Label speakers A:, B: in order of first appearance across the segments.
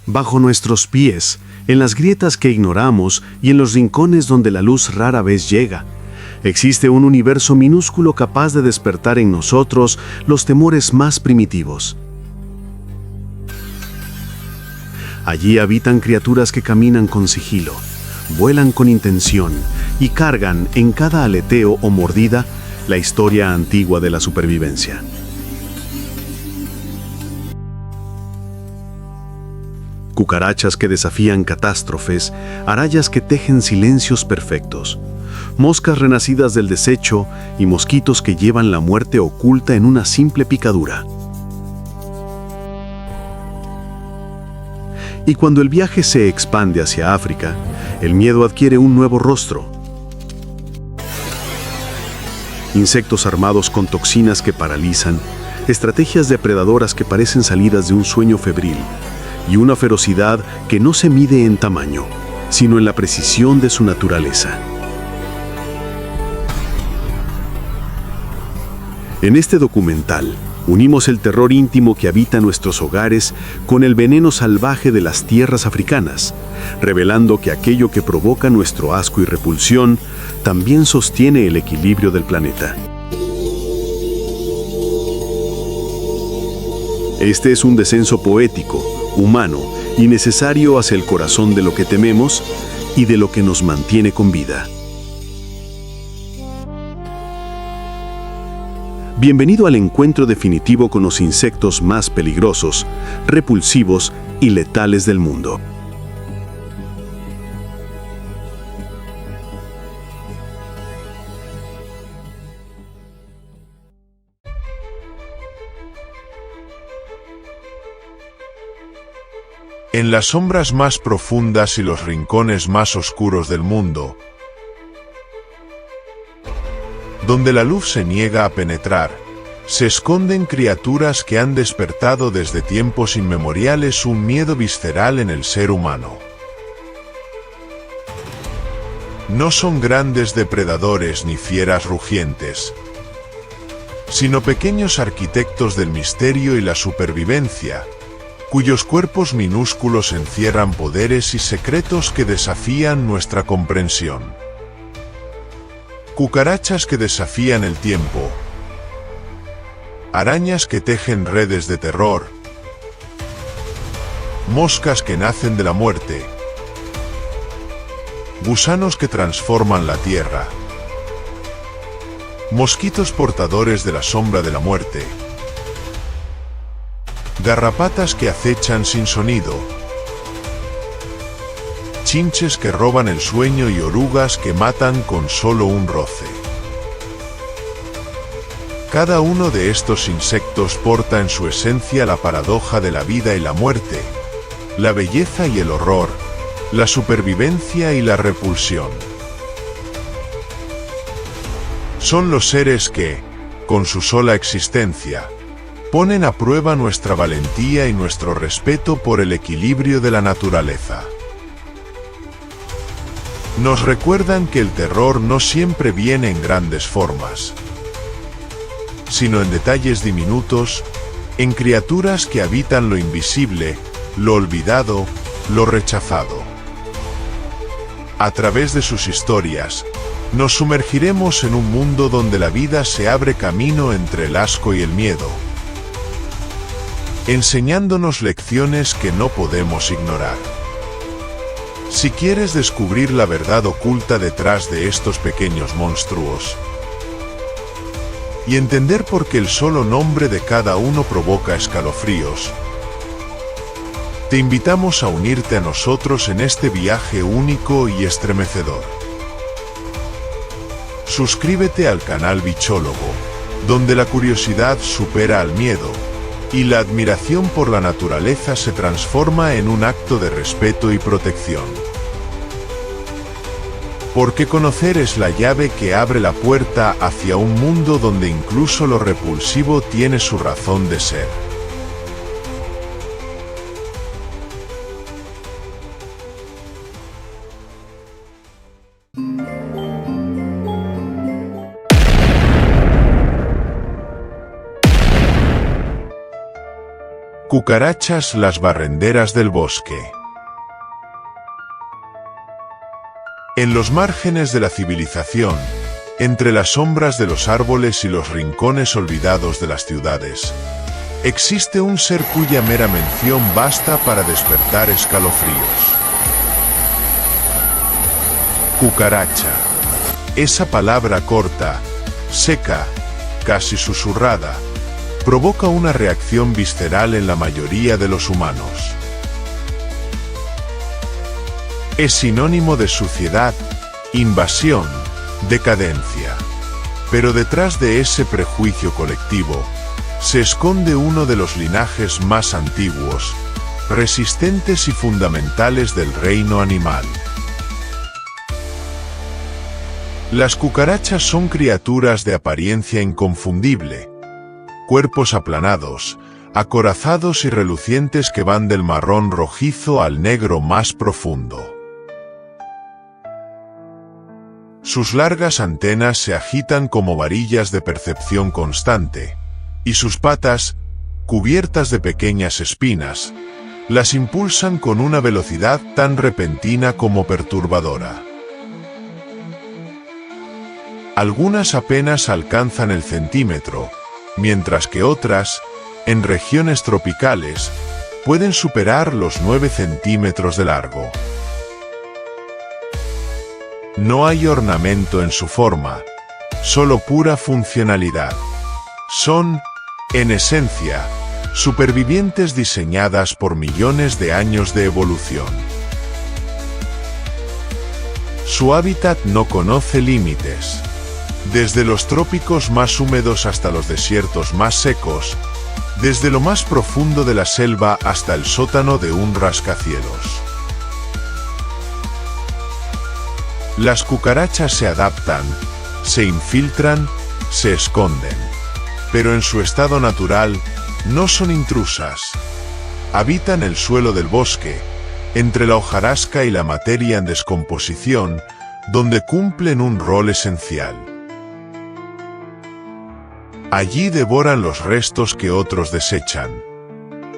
A: Bajo nuestros pies, en las grietas que ignoramos y en los rincones donde la luz rara vez llega, existe un universo minúsculo capaz de despertar en nosotros los temores más primitivos. Allí habitan criaturas que caminan con sigilo, vuelan con intención y cargan en cada aleteo o mordida la historia antigua de la supervivencia. Cucarachas que desafían catástrofes, arañas que tejen silencios perfectos, moscas renacidas del desecho y mosquitos que llevan la muerte oculta en una simple picadura. Y cuando el viaje se expande hacia África, el miedo adquiere un nuevo rostro. Insectos armados con toxinas que paralizan, estrategias depredadoras que parecen salidas de un sueño febril, y una ferocidad que no se mide en tamaño, sino en la precisión de su naturaleza. En este documental, unimos el terror íntimo que habita nuestros hogares con el veneno salvaje de las tierras africanas, revelando que aquello que provoca nuestro asco y repulsión también sostiene el equilibrio del planeta. Este es un descenso poético, humano y necesario hacia el corazón de lo que tememos y de lo que nos mantiene con vida. Bienvenido al encuentro definitivo con los insectos más peligrosos, repulsivos y letales del mundo.
B: En las sombras más profundas y los rincones más oscuros del mundo, donde la luz se niega a penetrar, se esconden criaturas que han despertado desde tiempos inmemoriales un miedo visceral en el ser humano. No son grandes depredadores ni fieras rugientes, sino pequeños arquitectos del misterio y la supervivencia, cuyos cuerpos minúsculos encierran poderes y secretos que desafían nuestra comprensión. Cucarachas que desafían el tiempo, arañas que tejen redes de terror, moscas que nacen de la muerte, gusanos que transforman la tierra, mosquitos portadores de la sombra de la muerte, garrapatas que acechan sin sonido, chinches que roban el sueño y orugas que matan con solo un roce. Cada uno de estos insectos porta en su esencia la paradoja de la vida y la muerte, la belleza y el horror, la supervivencia y la repulsión. Son los seres que, con su sola existencia, ponen a prueba nuestra valentía y nuestro respeto por el equilibrio de la naturaleza. Nos recuerdan que el terror no siempre viene en grandes formas, sino en detalles diminutos, en criaturas que habitan lo invisible, lo olvidado, lo rechazado. A través de sus historias, nos sumergiremos en un mundo donde la vida se abre camino entre el asco y el miedo, enseñándonos lecciones que no podemos ignorar. Si quieres descubrir la verdad oculta detrás de estos pequeños monstruos y entender por qué el solo nombre de cada uno provoca escalofríos, te invitamos a unirte a nosotros en este viaje único y estremecedor. Suscríbete al canal Bichólogo, donde la curiosidad supera al miedo y la admiración por la naturaleza se transforma en un acto de respeto y protección. Porque conocer es la llave que abre la puerta hacia un mundo donde incluso lo repulsivo tiene su razón de ser. Cucarachas las barrenderas del bosque. En los márgenes de la civilización, entre las sombras de los árboles y los rincones olvidados de las ciudades, existe un ser cuya mera mención basta para despertar escalofríos. Cucaracha. Esa palabra corta, seca, casi susurrada, provoca una reacción visceral en la mayoría de los humanos. Es sinónimo de suciedad, invasión, decadencia. Pero detrás de ese prejuicio colectivo, se esconde uno de los linajes más antiguos, resistentes y fundamentales del reino animal. Las cucarachas son criaturas de apariencia inconfundible, cuerpos aplanados, acorazados y relucientes que van del marrón rojizo al negro más profundo. Sus largas antenas se agitan como varillas de percepción constante, y sus patas, cubiertas de pequeñas espinas, las impulsan con una velocidad tan repentina como perturbadora. Algunas apenas alcanzan el centímetro, mientras que otras, en regiones tropicales, pueden superar los 9 centímetros de largo. No hay ornamento en su forma, solo pura funcionalidad. Son, en esencia, supervivientes diseñadas por millones de años de evolución. Su hábitat no conoce límites. Desde los trópicos más húmedos hasta los desiertos más secos, desde lo más profundo de la selva hasta el sótano de un rascacielos. Las cucarachas se adaptan, se infiltran, se esconden. Pero en su estado natural, no son intrusas. Habitan el suelo del bosque, entre la hojarasca y la materia en descomposición, donde cumplen un rol esencial. Allí devoran los restos que otros desechan.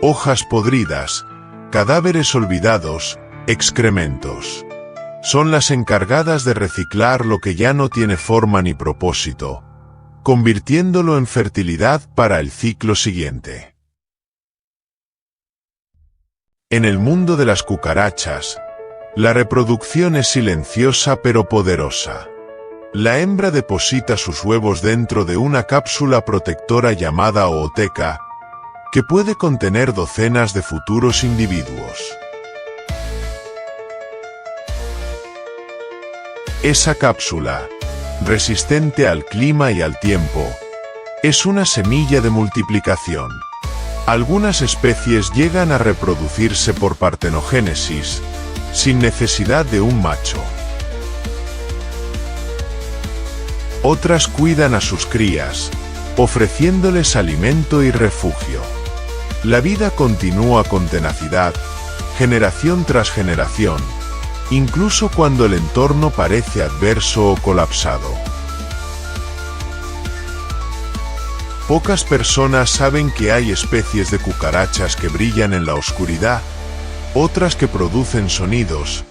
B: Hojas podridas, cadáveres olvidados, excrementos. Son las encargadas de reciclar lo que ya no tiene forma ni propósito, convirtiéndolo en fertilidad para el ciclo siguiente. En el mundo de las cucarachas, la reproducción es silenciosa pero poderosa. La hembra deposita sus huevos dentro de una cápsula protectora llamada ooteca, que puede contener docenas de futuros individuos. Esa cápsula, resistente al clima y al tiempo, es una semilla de multiplicación. Algunas especies llegan a reproducirse por partenogénesis, sin necesidad de un macho. Otras cuidan a sus crías, ofreciéndoles alimento y refugio. La vida continúa con tenacidad, generación tras generación, incluso cuando el entorno parece adverso o colapsado. Pocas personas saben que hay especies de cucarachas que brillan en la oscuridad, otras que producen sonidos,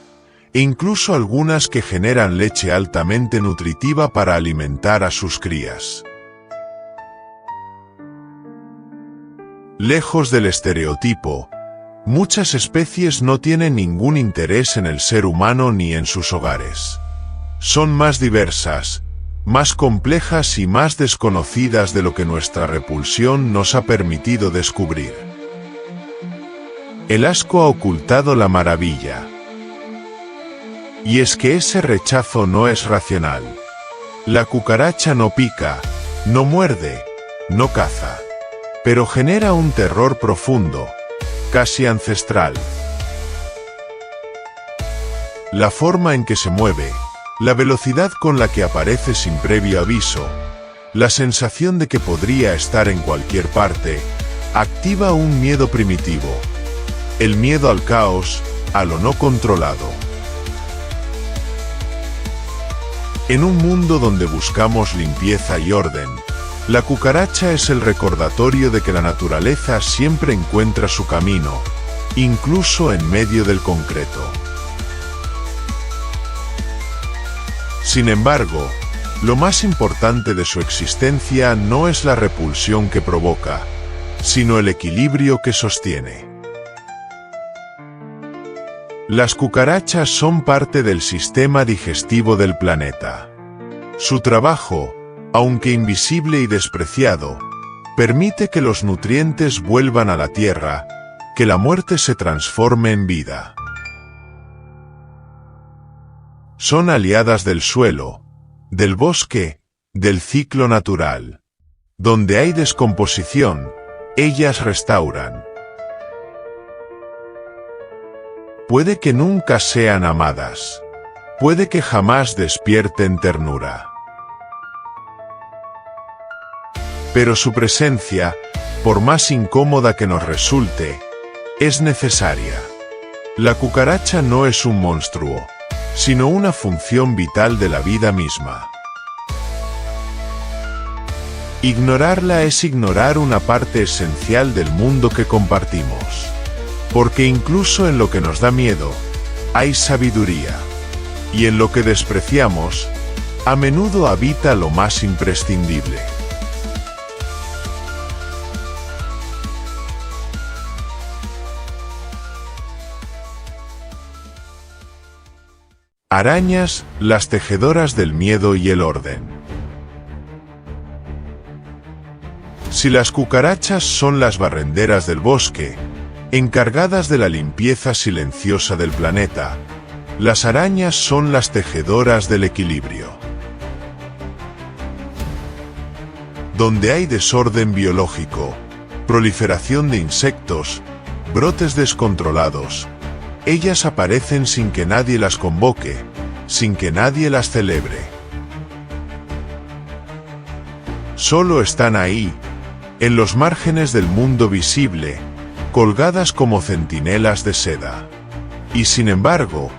B: e incluso algunas que generan leche altamente nutritiva para alimentar a sus crías. Lejos del estereotipo, muchas especies no tienen ningún interés en el ser humano ni en sus hogares. Son más diversas, más complejas y más desconocidas de lo que nuestra repulsión nos ha permitido descubrir. El asco ha ocultado la maravilla. Y es que ese rechazo no es racional. La cucaracha no pica, no muerde, no caza, pero genera un terror profundo, casi ancestral. La forma en que se mueve, la velocidad con la que aparece sin previo aviso, la sensación de que podría estar en cualquier parte, activa un miedo primitivo. El miedo al caos, a lo no controlado. En un mundo donde buscamos limpieza y orden, La cucaracha es el recordatorio de que la naturaleza siempre encuentra su camino, incluso en medio del concreto. Sin embargo, lo más importante de su existencia no es la repulsión que provoca, sino el equilibrio que sostiene. Las cucarachas son parte del sistema digestivo del planeta. Su trabajo, aunque invisible y despreciado, permite que los nutrientes vuelvan a la tierra, que la muerte se transforme en vida. Son aliadas del suelo, del bosque, del ciclo natural. Donde hay descomposición, ellas restauran. Puede que nunca sean amadas. Puede que jamás despierten ternura. Pero su presencia, por más incómoda que nos resulte, es necesaria. La cucaracha no es un monstruo, sino una función vital de la vida misma. Ignorarla es ignorar una parte esencial del mundo que compartimos. Porque incluso en lo que nos da miedo, hay sabiduría. Y en lo que despreciamos, a menudo habita lo más imprescindible. Arañas, las tejedoras del miedo y el orden. Si las cucarachas son las barrenderas del bosque, encargadas de la limpieza silenciosa del planeta, las arañas son las tejedoras del equilibrio. Donde hay desorden biológico, proliferación de insectos, brotes descontrolados, ellas aparecen sin que nadie las convoque, sin que nadie las celebre. Solo están ahí, en los márgenes del mundo visible, colgadas como centinelas de seda. Y sin embargo,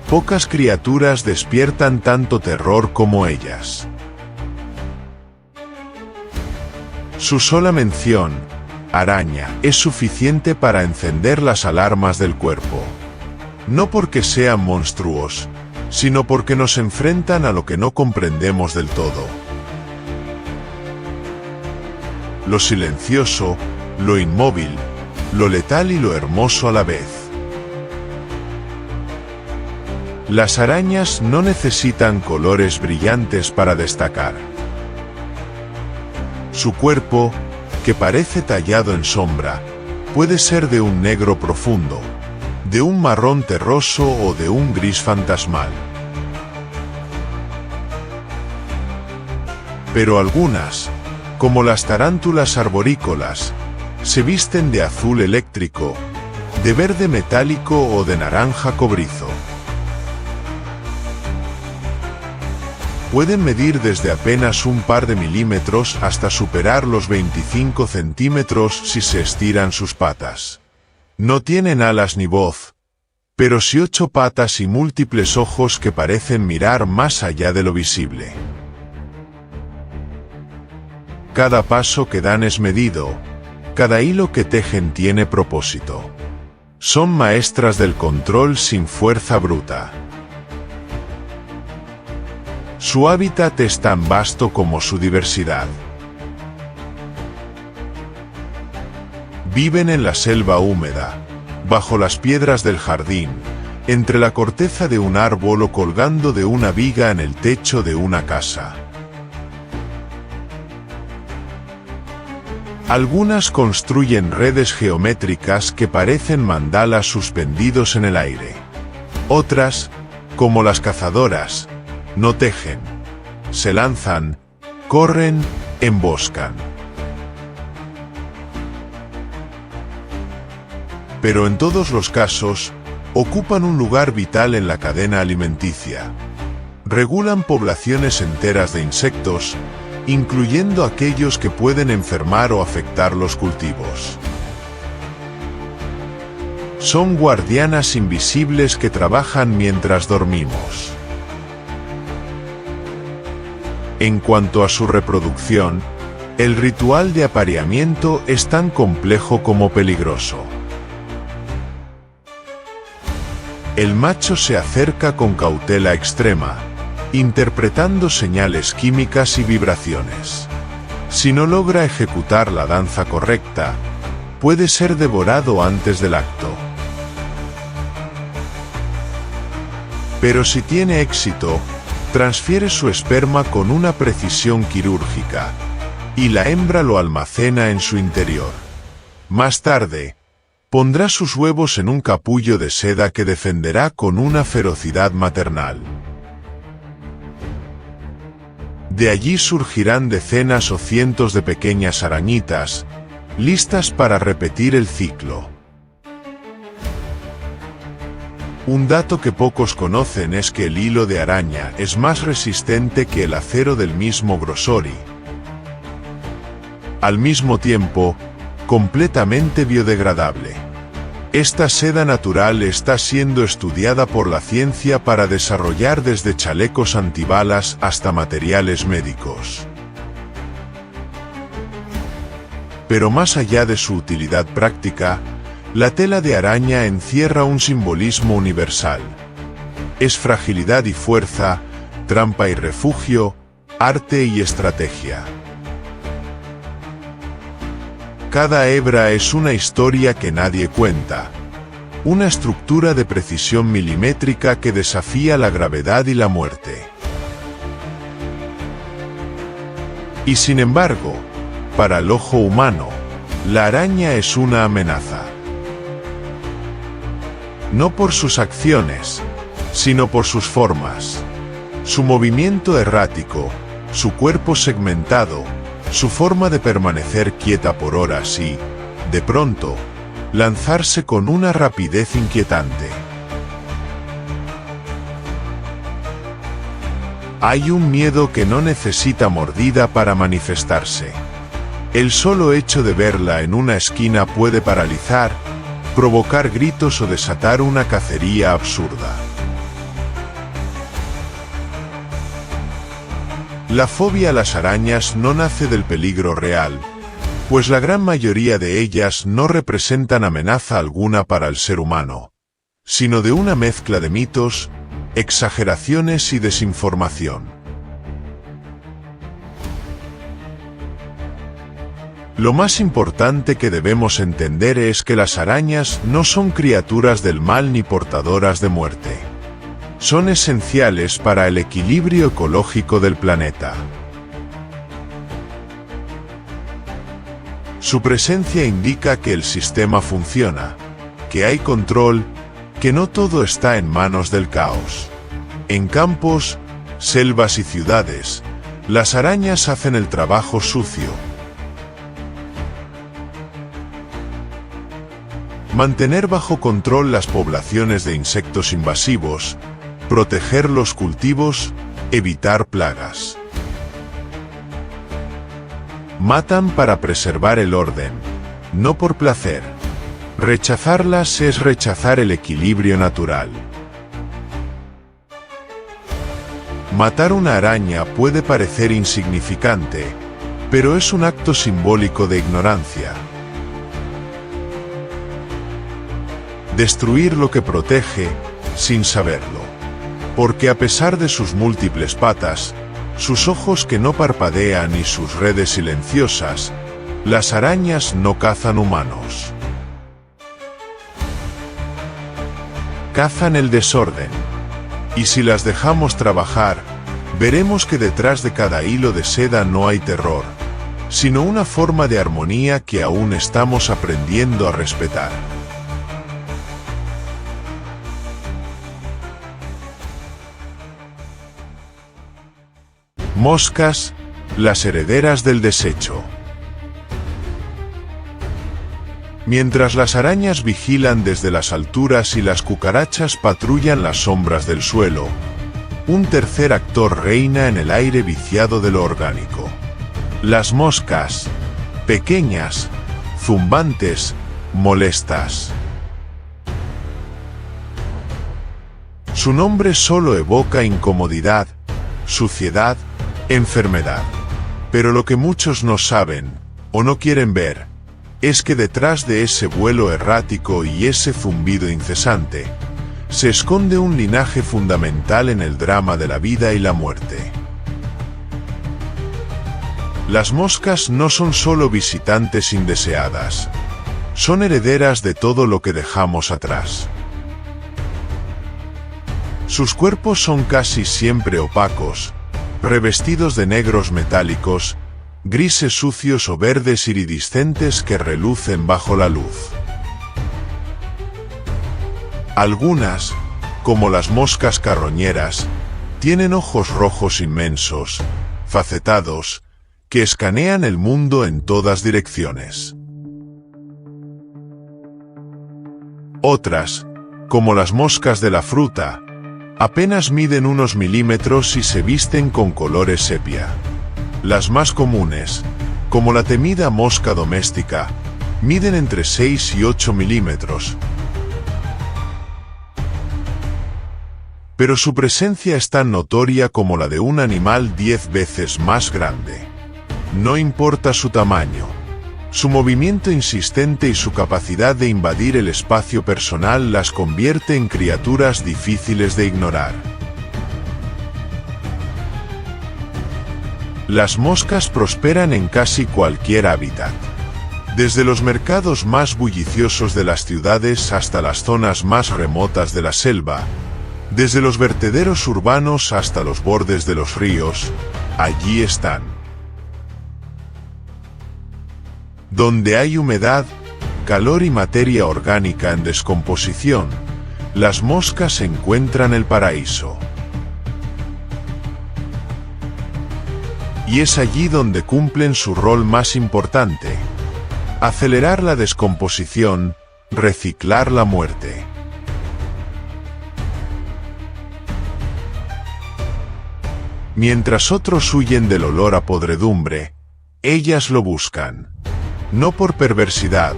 B: pocas criaturas despiertan tanto terror como ellas. Su sola mención, araña, es suficiente para encender las alarmas del cuerpo. No porque sean monstruos, sino porque nos enfrentan a lo que no comprendemos del todo. Lo silencioso, lo inmóvil, lo letal y lo hermoso a la vez. Las arañas no necesitan colores brillantes para destacar. Su cuerpo, que parece tallado en sombra, puede ser de un negro profundo, de un marrón terroso o de un gris fantasmal. Pero algunas, como las tarántulas arborícolas, se visten de azul eléctrico, de verde metálico o de naranja cobrizo. Pueden medir desde apenas un par de milímetros hasta superar los 25 centímetros si se estiran sus patas. No tienen alas ni voz, pero sí 8 patas y múltiples ojos que parecen mirar más allá de lo visible. Cada paso que dan es medido. Cada hilo que tejen tiene propósito. Son maestras del control sin fuerza bruta. Su hábitat es tan vasto como su diversidad. Viven en la selva húmeda, bajo las piedras del jardín, entre la corteza de un árbol o colgando de una viga en el techo de una casa. Algunas construyen redes geométricas que parecen mandalas suspendidos en el aire. Otras, como las cazadoras, no tejen. Se lanzan, corren, emboscan. Pero en todos los casos, ocupan un lugar vital en la cadena alimenticia. Regulan poblaciones enteras de insectos, incluyendo aquellos que pueden enfermar o afectar los cultivos. Son guardianas invisibles que trabajan mientras dormimos. En cuanto a su reproducción, El ritual de apareamiento es tan complejo como peligroso. El macho se acerca con cautela extrema, interpretando señales químicas y vibraciones. Si no logra ejecutar la danza correcta, puede ser devorado antes del acto. Pero si tiene éxito, transfiere su esperma con una precisión quirúrgica, y la hembra lo almacena en su interior. Más tarde, pondrá sus huevos en un capullo de seda que defenderá con una ferocidad maternal. De allí surgirán decenas o cientos de pequeñas arañitas, listas para repetir el ciclo. Un dato que pocos conocen es que el hilo de araña es más resistente que el acero del mismo grosor y, al mismo tiempo, completamente biodegradable. Esta seda natural está siendo estudiada por la ciencia para desarrollar desde chalecos antibalas hasta materiales médicos. Pero más allá de su utilidad práctica, la tela de araña encierra un simbolismo universal. Es fragilidad y fuerza, trampa y refugio, arte y estrategia. Cada hebra es una historia que nadie cuenta. Una estructura de precisión milimétrica que desafía la gravedad y la muerte. Y sin embargo, para el ojo humano, la araña es una amenaza. No por sus acciones, sino por sus formas. Su movimiento errático, su cuerpo segmentado, su forma de permanecer quieta por horas y, de pronto, lanzarse con una rapidez inquietante. Hay un miedo que no necesita mordida para manifestarse. El solo hecho de verla en una esquina puede paralizar, provocar gritos o desatar una cacería absurda. La fobia a las arañas no nace del peligro real, pues la gran mayoría de ellas no representan amenaza alguna para el ser humano, sino de una mezcla de mitos, exageraciones y desinformación. Lo más importante que debemos entender es que las arañas no son criaturas del mal ni portadoras de muerte. Son esenciales para el equilibrio ecológico del planeta. Su presencia indica que el sistema funciona, que hay control, que no todo está en manos del caos. En campos, selvas y ciudades, las arañas hacen el trabajo sucio. Mantener bajo control las poblaciones de insectos invasivos, proteger los cultivos, evitar plagas. Matan para preservar el orden, no por placer. Rechazarlas es rechazar el equilibrio natural. Matar una araña puede parecer insignificante, pero es un acto simbólico de ignorancia. Destruir lo que protege, sin saberlo. Porque a pesar de sus múltiples patas, sus ojos que no parpadean y sus redes silenciosas, las arañas no cazan humanos. Cazan el desorden. Y si las dejamos trabajar, veremos que detrás de cada hilo de seda no hay terror, sino una forma de armonía que aún estamos aprendiendo a respetar. Moscas, las herederas del desecho. Mientras las arañas vigilan desde las alturas y las cucarachas patrullan las sombras del suelo, un tercer actor reina en el aire viciado de lo orgánico. Las moscas, pequeñas, zumbantes, molestas. Su nombre solo evoca incomodidad, suciedad, enfermedad. Pero lo que muchos no saben, o no quieren ver, es que detrás de ese vuelo errático y ese zumbido incesante, se esconde un linaje fundamental en el drama de la vida y la muerte. Las moscas no son solo visitantes indeseadas, son herederas de todo lo que dejamos atrás. Sus cuerpos son casi siempre opacos, revestidos de negros metálicos, grises sucios o verdes iridiscentes que relucen bajo la luz. Algunas, como las moscas carroñeras, tienen ojos rojos inmensos, facetados, que escanean el mundo en todas direcciones. Otras, como las moscas de la fruta, apenas miden unos milímetros y se visten con colores sepia. Las más comunes, como la temida mosca doméstica, miden entre 6 y 8 milímetros. Pero su presencia es tan notoria como la de un animal 10 veces más grande. No importa su tamaño, su movimiento insistente y su capacidad de invadir el espacio personal las convierte en criaturas difíciles de ignorar. Las moscas prosperan en casi cualquier hábitat. Desde los mercados más bulliciosos de las ciudades hasta las zonas más remotas de la selva, desde los vertederos urbanos hasta los bordes de los ríos, allí están. Donde hay humedad, calor y materia orgánica en descomposición, las moscas encuentran el paraíso. Y es allí donde cumplen su rol más importante: acelerar la descomposición, reciclar la muerte. Mientras otros huyen del olor a podredumbre, ellas lo buscan. No por perversidad,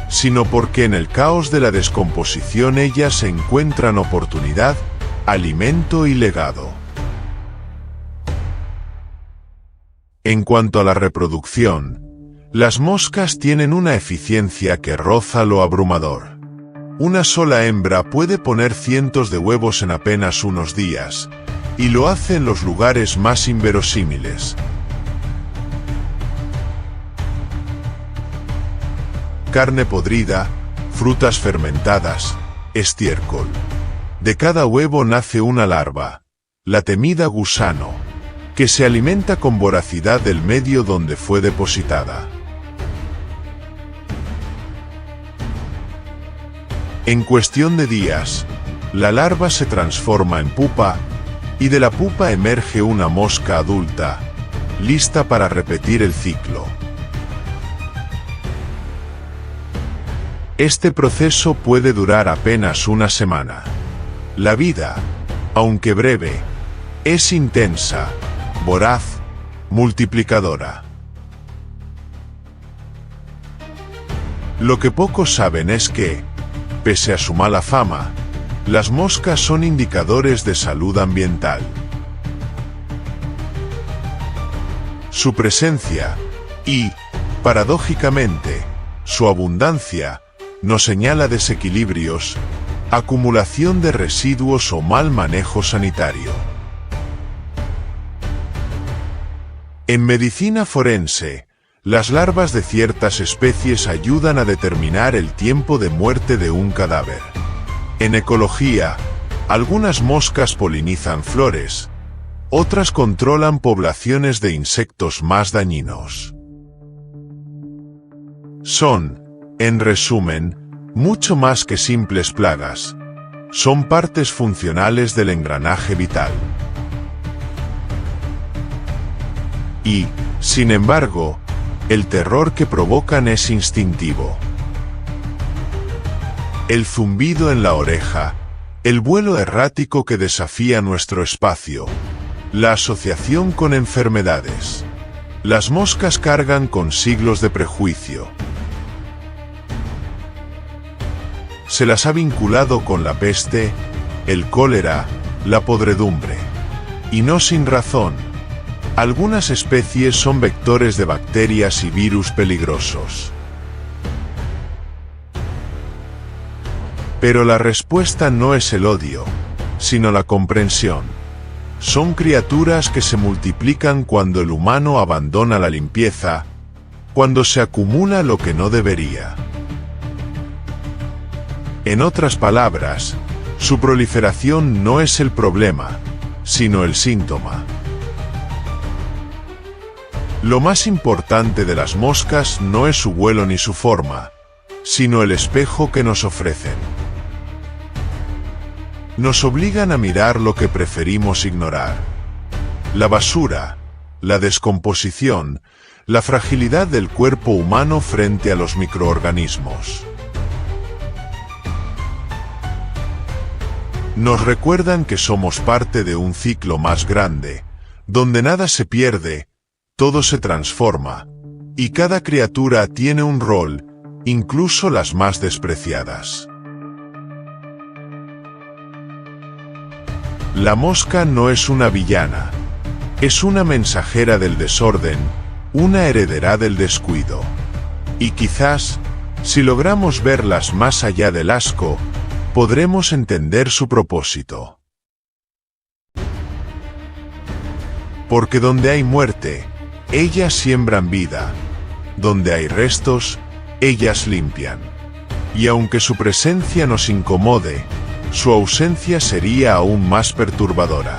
B: sino porque en el caos de la descomposición ellas encuentran oportunidad, alimento y legado. En cuanto a la reproducción, las moscas tienen una eficiencia que roza lo abrumador. Una sola hembra puede poner cientos de huevos en apenas unos días, y lo hace en los lugares más inverosímiles. Carne podrida, frutas fermentadas, estiércol. De cada huevo nace una larva, la temida gusano, que se alimenta con voracidad del medio donde fue depositada. En cuestión de días, la larva se transforma en pupa, y de la pupa emerge una mosca adulta, lista para repetir el ciclo. Este proceso puede durar apenas una semana. La vida, aunque breve, es intensa, voraz, multiplicadora. Lo que pocos saben es que, pese a su mala fama, las moscas son indicadores de salud ambiental. Su presencia y, paradójicamente, su abundancia nos señala desequilibrios, acumulación de residuos o mal manejo sanitario. En medicina forense, las larvas de ciertas especies ayudan a determinar el tiempo de muerte de un cadáver. En ecología, algunas moscas polinizan flores, otras controlan poblaciones de insectos más dañinos. Son, en resumen, mucho más que simples plagas. Son partes funcionales del engranaje vital. Y, sin embargo, el terror que provocan es instintivo. El zumbido en la oreja, el vuelo errático que desafía nuestro espacio, la asociación con enfermedades. Las moscas cargan con siglos de prejuicio. Se las ha vinculado con la peste, el cólera, la podredumbre. Y no sin razón. Algunas especies son vectores de bacterias y virus peligrosos. Pero la respuesta no es el odio, sino la comprensión. Son criaturas que se multiplican cuando el humano abandona la limpieza, cuando se acumula lo que no debería. En otras palabras, su proliferación no es el problema, sino el síntoma. Lo más importante de las moscas no es su vuelo ni su forma, sino el espejo que nos ofrecen. Nos obligan a mirar lo que preferimos ignorar. La basura, la descomposición, la fragilidad del cuerpo humano frente a los microorganismos. Nos recuerdan que somos parte de un ciclo más grande, donde nada se pierde, todo se transforma, y cada criatura tiene un rol, incluso las más despreciadas. La mosca no es una villana, es una mensajera del desorden, una heredera del descuido. Y quizás, si logramos verlas más allá del asco, podremos entender su propósito. Porque donde hay muerte, ellas siembran vida. Donde hay restos, ellas limpian. Y aunque su presencia nos incomode, su ausencia sería aún más perturbadora.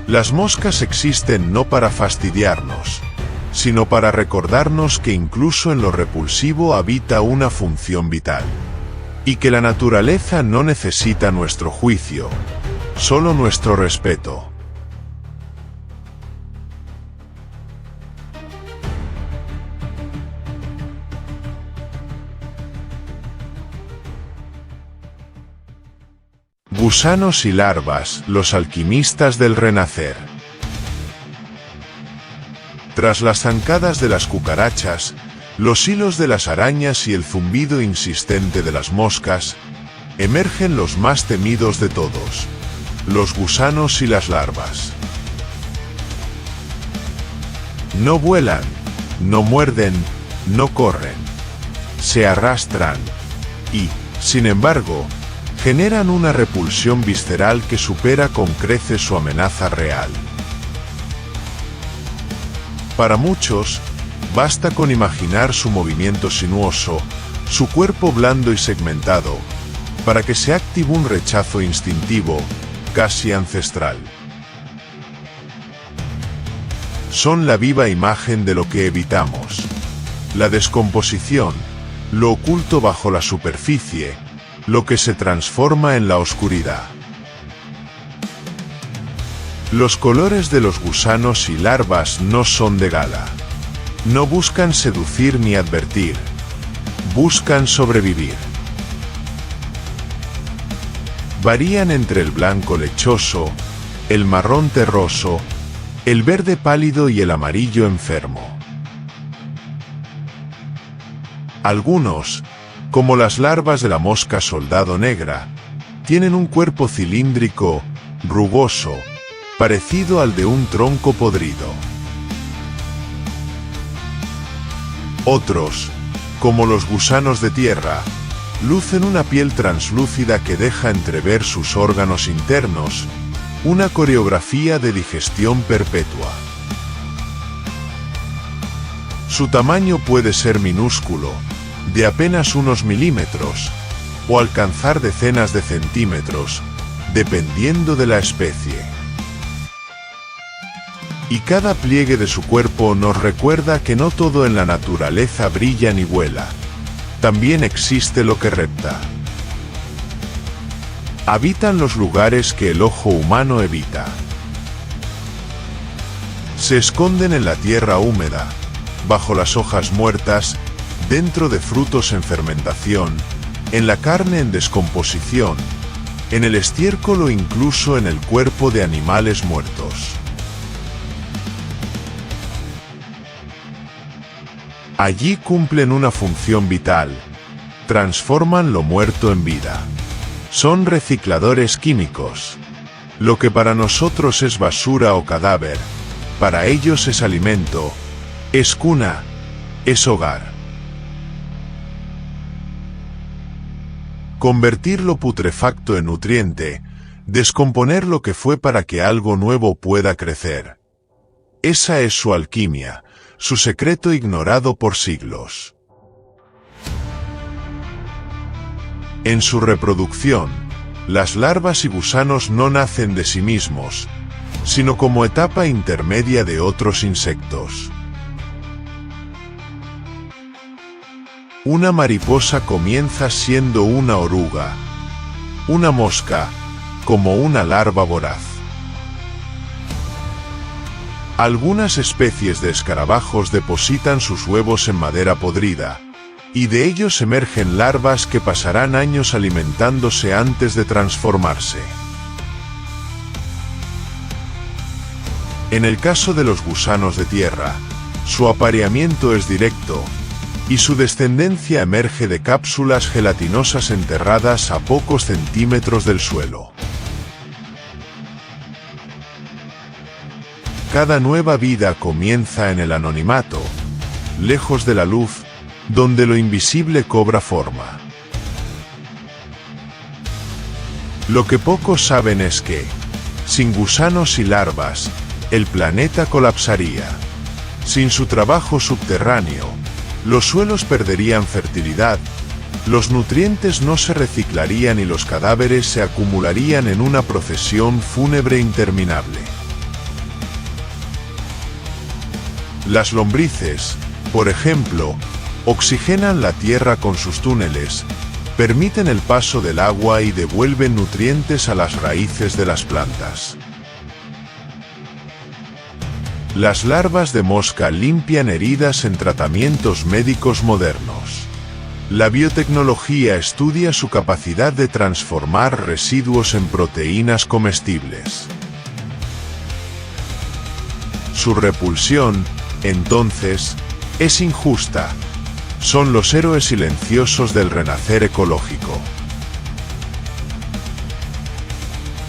B: Las moscas existen no para fastidiarnos, sino para recordarnos que incluso en lo repulsivo habita una función vital. Y que la naturaleza no necesita nuestro juicio, solo nuestro respeto. Gusanos y larvas, los alquimistas del renacer. Tras las zancadas de las cucarachas, los hilos de las arañas y el zumbido insistente de las moscas, emergen los más temidos de todos, los gusanos y las larvas. No vuelan, no muerden, no corren, se arrastran y, sin embargo, generan una repulsión visceral que supera con creces su amenaza real. Para muchos, basta con imaginar su movimiento sinuoso, su cuerpo blando y segmentado, para que se active un rechazo instintivo, casi ancestral. Son la viva imagen de lo que evitamos. La descomposición, lo oculto bajo la superficie, lo que se transforma en la oscuridad. Los colores de los gusanos y larvas no son de gala. No buscan seducir ni advertir. Buscan sobrevivir. Varían entre el blanco lechoso, el marrón terroso, el verde pálido y el amarillo enfermo. Algunos, como las larvas de la mosca soldado negra, tienen un cuerpo cilíndrico, rugoso, parecido al de un tronco podrido. Otros, como los gusanos de tierra, lucen una piel translúcida que deja entrever sus órganos internos, una coreografía de digestión perpetua. Su tamaño puede ser minúsculo, de apenas unos milímetros, o alcanzar decenas de centímetros, dependiendo de la especie. Y cada pliegue de su cuerpo nos recuerda que no todo en la naturaleza brilla ni vuela. También existe lo que repta. Habitan los lugares que el ojo humano evita. Se esconden en la tierra húmeda, bajo las hojas muertas, dentro de frutos en fermentación, en la carne en descomposición, en el estiércol o incluso en el cuerpo de animales muertos. Allí cumplen una función vital, transforman lo muerto en vida. Son recicladores químicos. Lo que para nosotros es basura o cadáver, para ellos es alimento, es cuna, es hogar. Convertir lo putrefacto en nutriente, descomponer lo que fue para que algo nuevo pueda crecer. Esa es su alquimia, su secreto ignorado por siglos. En su reproducción, las larvas y gusanos no nacen de sí mismos, sino como etapa intermedia de otros insectos. Una mariposa comienza siendo una oruga, una mosca, como una larva voraz. Algunas especies de escarabajos depositan sus huevos en madera podrida, y de ellos emergen larvas que pasarán años alimentándose antes de transformarse. En el caso de los gusanos de tierra, su apareamiento es directo, y su descendencia emerge de cápsulas gelatinosas enterradas a pocos centímetros del suelo. Cada nueva vida comienza en el anonimato, lejos de la luz, donde lo invisible cobra forma. Lo que pocos saben es que, sin gusanos y larvas, el planeta colapsaría. Sin su trabajo subterráneo, los suelos perderían fertilidad, los nutrientes no se reciclarían y los cadáveres se acumularían en una procesión fúnebre interminable. Las lombrices, por ejemplo, oxigenan la tierra con sus túneles, permiten el paso del agua y devuelven nutrientes a las raíces de las plantas. Las larvas de mosca limpian heridas en tratamientos médicos modernos. La biotecnología estudia su capacidad de transformar residuos en proteínas comestibles. Su repulsión, entonces, es injusta. Son los héroes silenciosos del renacer ecológico.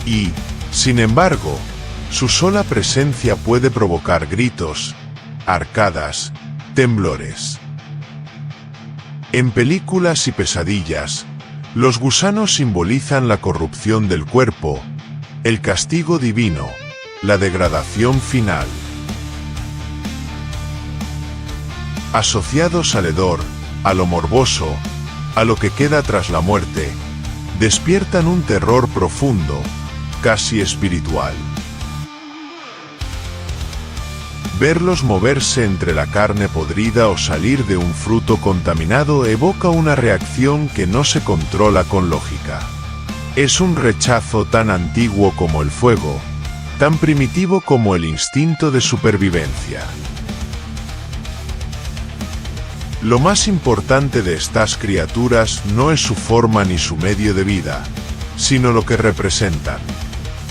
B: Y, sin embargo, su sola presencia puede provocar gritos, arcadas, temblores. En películas y pesadillas, los gusanos simbolizan la corrupción del cuerpo, el castigo divino, la degradación final. Asociados al hedor, a lo morboso, a lo que queda tras la muerte, despiertan un terror profundo, casi espiritual. Verlos moverse entre la carne podrida o salir de un fruto contaminado evoca una reacción que no se controla con lógica. Es un rechazo tan antiguo como el fuego, tan primitivo como el instinto de supervivencia. Lo más importante de estas criaturas no es su forma ni su medio de vida, sino lo que representan.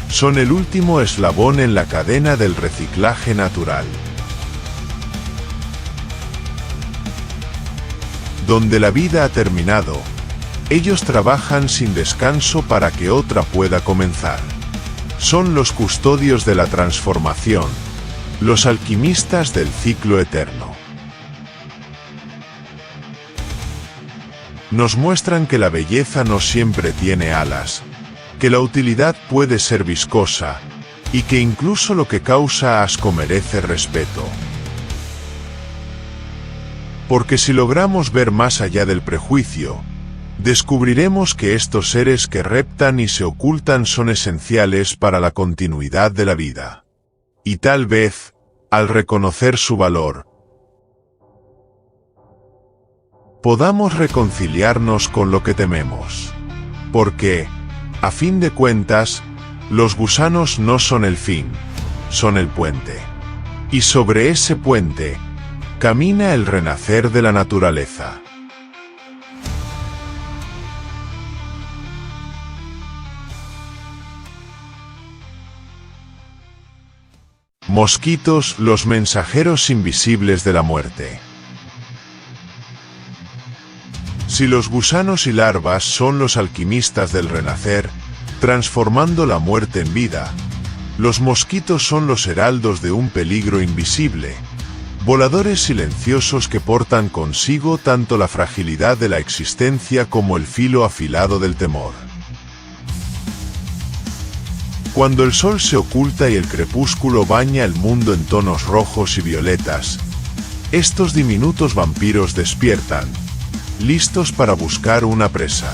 B: Son el último eslabón en la cadena del reciclaje natural. Donde la vida ha terminado, ellos trabajan sin descanso para que otra pueda comenzar. Son los custodios de la transformación, los alquimistas del ciclo eterno. Nos muestran que la belleza no siempre tiene alas, que la utilidad puede ser viscosa, y que incluso lo que causa asco merece respeto. Porque si logramos ver más allá del prejuicio, descubriremos que estos seres que reptan y se ocultan son esenciales para la continuidad de la vida. Y tal vez, al reconocer su valor, podamos reconciliarnos con lo que tememos. Porque, a fin de cuentas, los gusanos no son el fin, son el puente. Y sobre ese puente, camina el renacer de la naturaleza. Mosquitos, los mensajeros invisibles de la muerte. Si los gusanos y larvas son los alquimistas del renacer, transformando la muerte en vida. Los mosquitos son los heraldos de un peligro invisible, voladores silenciosos que portan consigo tanto la fragilidad de la existencia como el filo afilado del temor. Cuando el sol se oculta y el crepúsculo baña el mundo en tonos rojos y violetas, estos diminutos vampiros despiertan, listos para buscar una presa.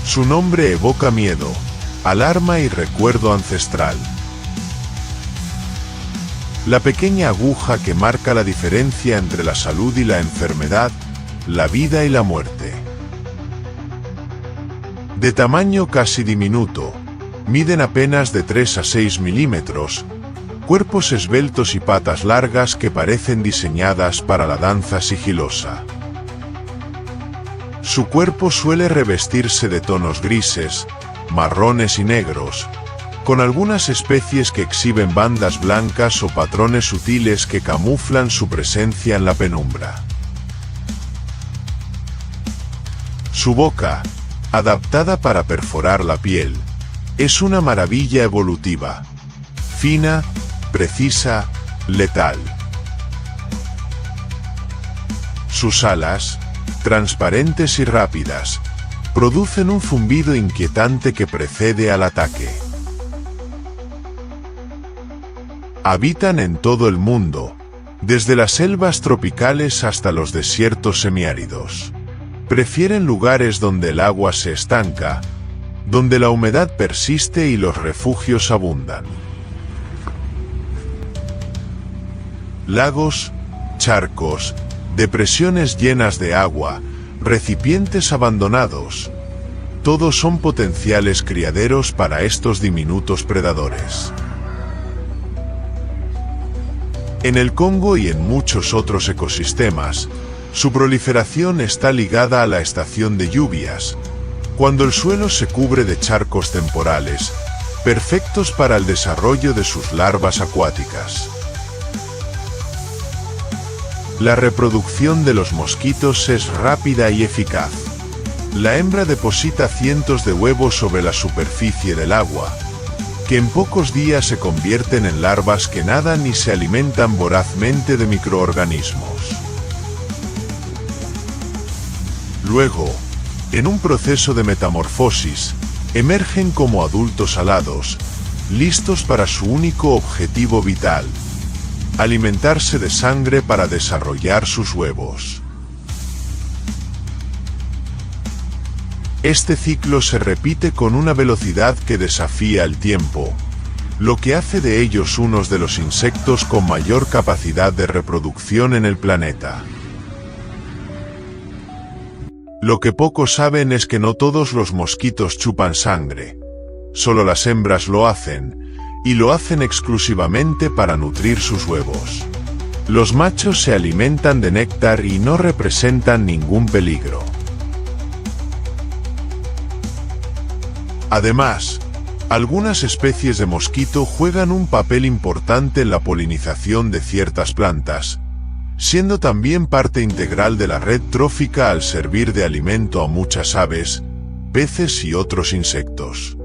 B: Su nombre evoca miedo, alarma y recuerdo ancestral. La pequeña aguja que marca la diferencia entre la salud y la enfermedad, la vida y la muerte. De tamaño casi diminuto, miden apenas de 3 a 6 milímetros, cuerpos esbeltos y patas largas que parecen diseñadas para la danza sigilosa. Su cuerpo suele revestirse de tonos grises, marrones y negros, con algunas especies que exhiben bandas blancas o patrones sutiles que camuflan su presencia en la penumbra. Su boca, adaptada para perforar la piel, es una maravilla evolutiva, fina, precisa, letal. Sus alas, transparentes y rápidas, producen un zumbido inquietante que precede al ataque. Habitan en todo el mundo, desde las selvas tropicales hasta los desiertos semiáridos. Prefieren lugares donde el agua se estanca, donde la humedad persiste y los refugios abundan. Lagos, charcos, depresiones llenas de agua, recipientes abandonados, todos son potenciales criaderos para estos diminutos predadores. En el Congo y en muchos otros ecosistemas, su proliferación está ligada a la estación de lluvias, cuando el suelo se cubre de charcos temporales, perfectos para el desarrollo de sus larvas acuáticas. La reproducción de los mosquitos es rápida y eficaz. La hembra deposita cientos de huevos sobre la superficie del agua, que en pocos días se convierten en larvas que nadan y se alimentan vorazmente de microorganismos. Luego, en un proceso de metamorfosis, emergen como adultos alados, listos para su único objetivo vital: alimentarse de sangre para desarrollar sus huevos. Este ciclo se repite con una velocidad que desafía el tiempo, lo que hace de ellos unos de los insectos con mayor capacidad de reproducción en el planeta. Lo que pocos saben es que no todos los mosquitos chupan sangre. Solo las hembras lo hacen, y lo hacen exclusivamente para nutrir sus huevos. Los machos se alimentan de néctar y no representan ningún peligro. Además, algunas especies de mosquito juegan un papel importante en la polinización de ciertas plantas, siendo también parte integral de la red trófica al servir de alimento a muchas aves, peces y otros insectos.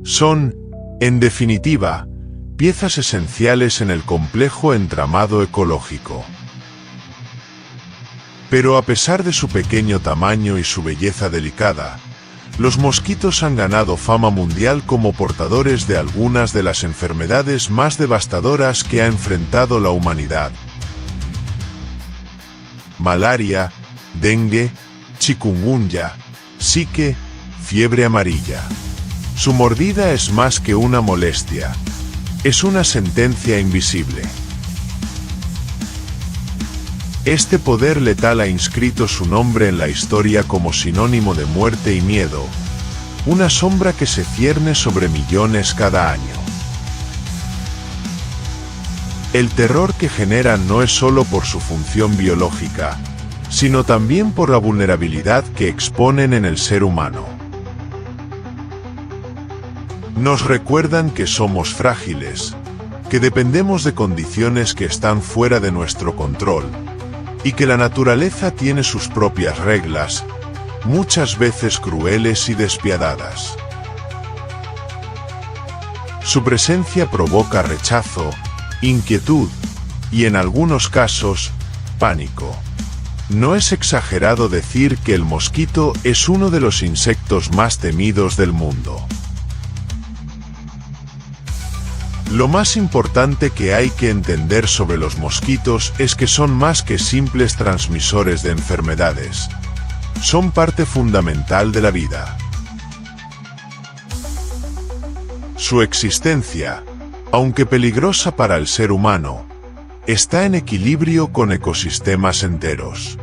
B: Son, en definitiva, piezas esenciales en el complejo entramado ecológico. Pero a pesar de su pequeño tamaño y su belleza delicada, los mosquitos han ganado fama mundial como portadores de algunas de las enfermedades más devastadoras que ha enfrentado la humanidad. Malaria, dengue, chikungunya, zika, fiebre amarilla. Su mordida es más que una molestia, es una sentencia invisible. Este poder letal ha inscrito su nombre en la historia como sinónimo de muerte y miedo, una sombra que se cierne sobre millones cada año. El terror que generan no es solo por su función biológica, sino también por la vulnerabilidad que exponen en el ser humano. Nos recuerdan que somos frágiles, que dependemos de condiciones que están fuera de nuestro control, y que la naturaleza tiene sus propias reglas, muchas veces crueles y despiadadas. Su presencia provoca rechazo, inquietud y, en algunos casos, pánico. No es exagerado decir que el mosquito es uno de los insectos más temidos del mundo. Lo más importante que hay que entender sobre los mosquitos es que son más que simples transmisores de enfermedades. Son parte fundamental de la vida. Su existencia, aunque peligrosa para el ser humano, está en equilibrio con ecosistemas enteros.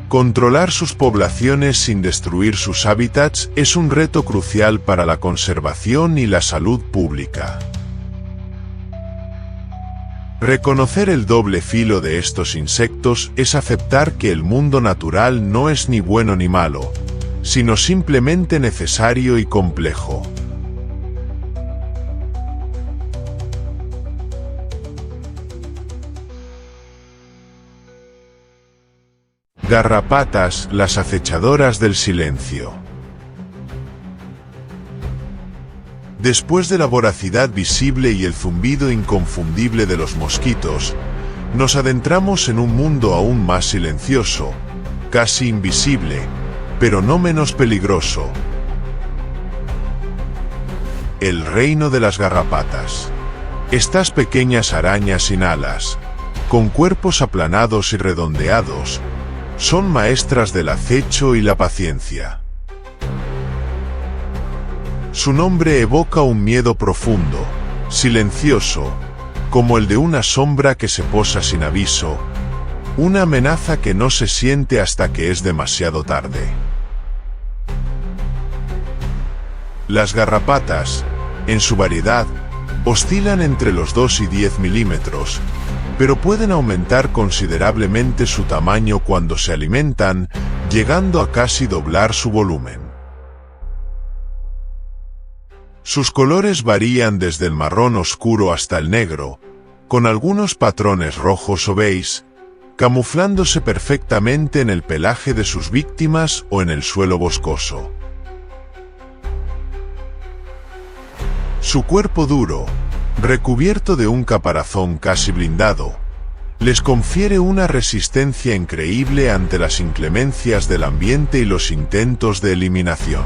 B: Controlar sus poblaciones sin destruir sus hábitats es un reto crucial para la conservación y la salud pública. Reconocer el doble filo de estos insectos es aceptar que el mundo natural no es ni bueno ni malo, sino simplemente necesario y complejo. Garrapatas, las acechadoras del silencio. Después de la voracidad visible y el zumbido inconfundible de los mosquitos, nos adentramos en un mundo aún más silencioso, casi invisible, pero no menos peligroso. El reino de las garrapatas. Estas pequeñas arañas sin alas, con cuerpos aplanados y redondeados, son maestras del acecho y la paciencia. Su nombre evoca un miedo profundo, silencioso, como el de una sombra que se posa sin aviso, una amenaza que no se siente hasta que es demasiado tarde. Las garrapatas, en su variedad, oscilan entre los 2 y 10 milímetros, pero pueden aumentar considerablemente su tamaño cuando se alimentan, llegando a casi doblar su volumen. Sus colores varían desde el marrón oscuro hasta el negro, con algunos patrones rojos o beige, camuflándose perfectamente en el pelaje de sus víctimas o en el suelo boscoso. Su cuerpo duro, recubierto de un caparazón casi blindado, les confiere una resistencia increíble ante las inclemencias del ambiente y los intentos de eliminación.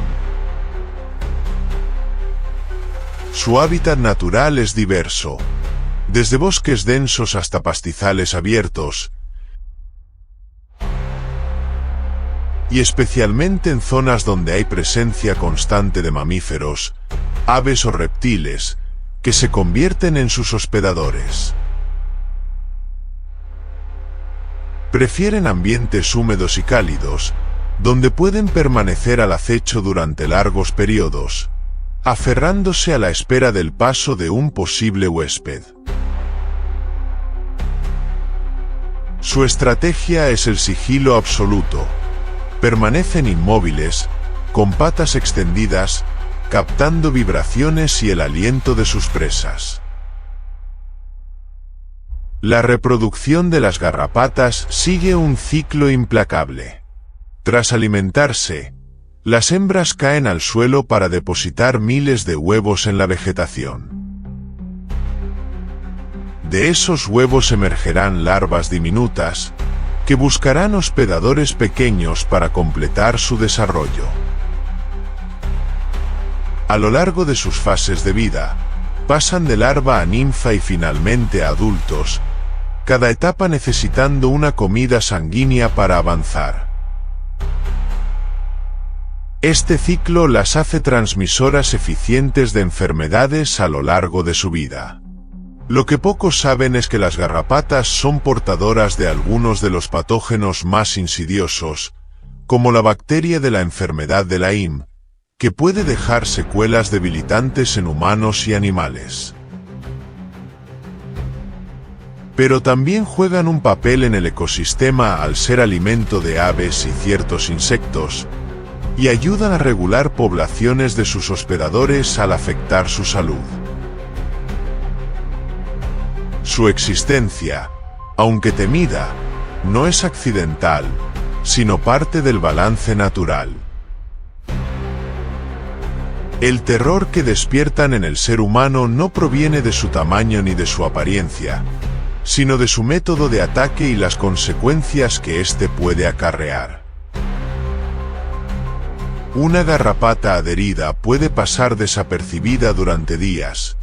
B: Su hábitat natural es diverso, desde bosques densos hasta pastizales abiertos, y especialmente en zonas donde hay presencia constante de mamíferos, aves o reptiles, que se convierten en sus hospedadores. Prefieren ambientes húmedos y cálidos, donde pueden permanecer al acecho durante largos periodos, aferrándose a la espera del paso de un posible huésped. Su estrategia es el sigilo absoluto. Permanecen inmóviles, con patas extendidas, captando vibraciones y el aliento de sus presas. La reproducción de las garrapatas sigue un ciclo implacable. Tras alimentarse, las hembras caen al suelo para depositar miles de huevos en la vegetación. De esos huevos emergerán larvas diminutas, que buscarán hospedadores pequeños para completar su desarrollo. A lo largo de sus fases de vida, pasan de larva a ninfa y finalmente a adultos, cada etapa necesitando una comida sanguínea para avanzar. Este ciclo las hace transmisoras eficientes de enfermedades a lo largo de su vida. Lo que pocos saben es que las garrapatas son portadoras de algunos de los patógenos más insidiosos, como la bacteria de la enfermedad de Lyme, que puede dejar secuelas debilitantes en humanos y animales. Pero también juegan un papel en el ecosistema al ser alimento de aves y ciertos insectos, y ayudan a regular poblaciones de sus hospedadores al afectar su salud. Su existencia, aunque temida, no es accidental, sino parte del balance natural. El terror que despiertan en el ser humano no proviene de su tamaño ni de su apariencia, sino de su método de ataque y las consecuencias que éste puede acarrear. Una garrapata adherida puede pasar desapercibida durante días,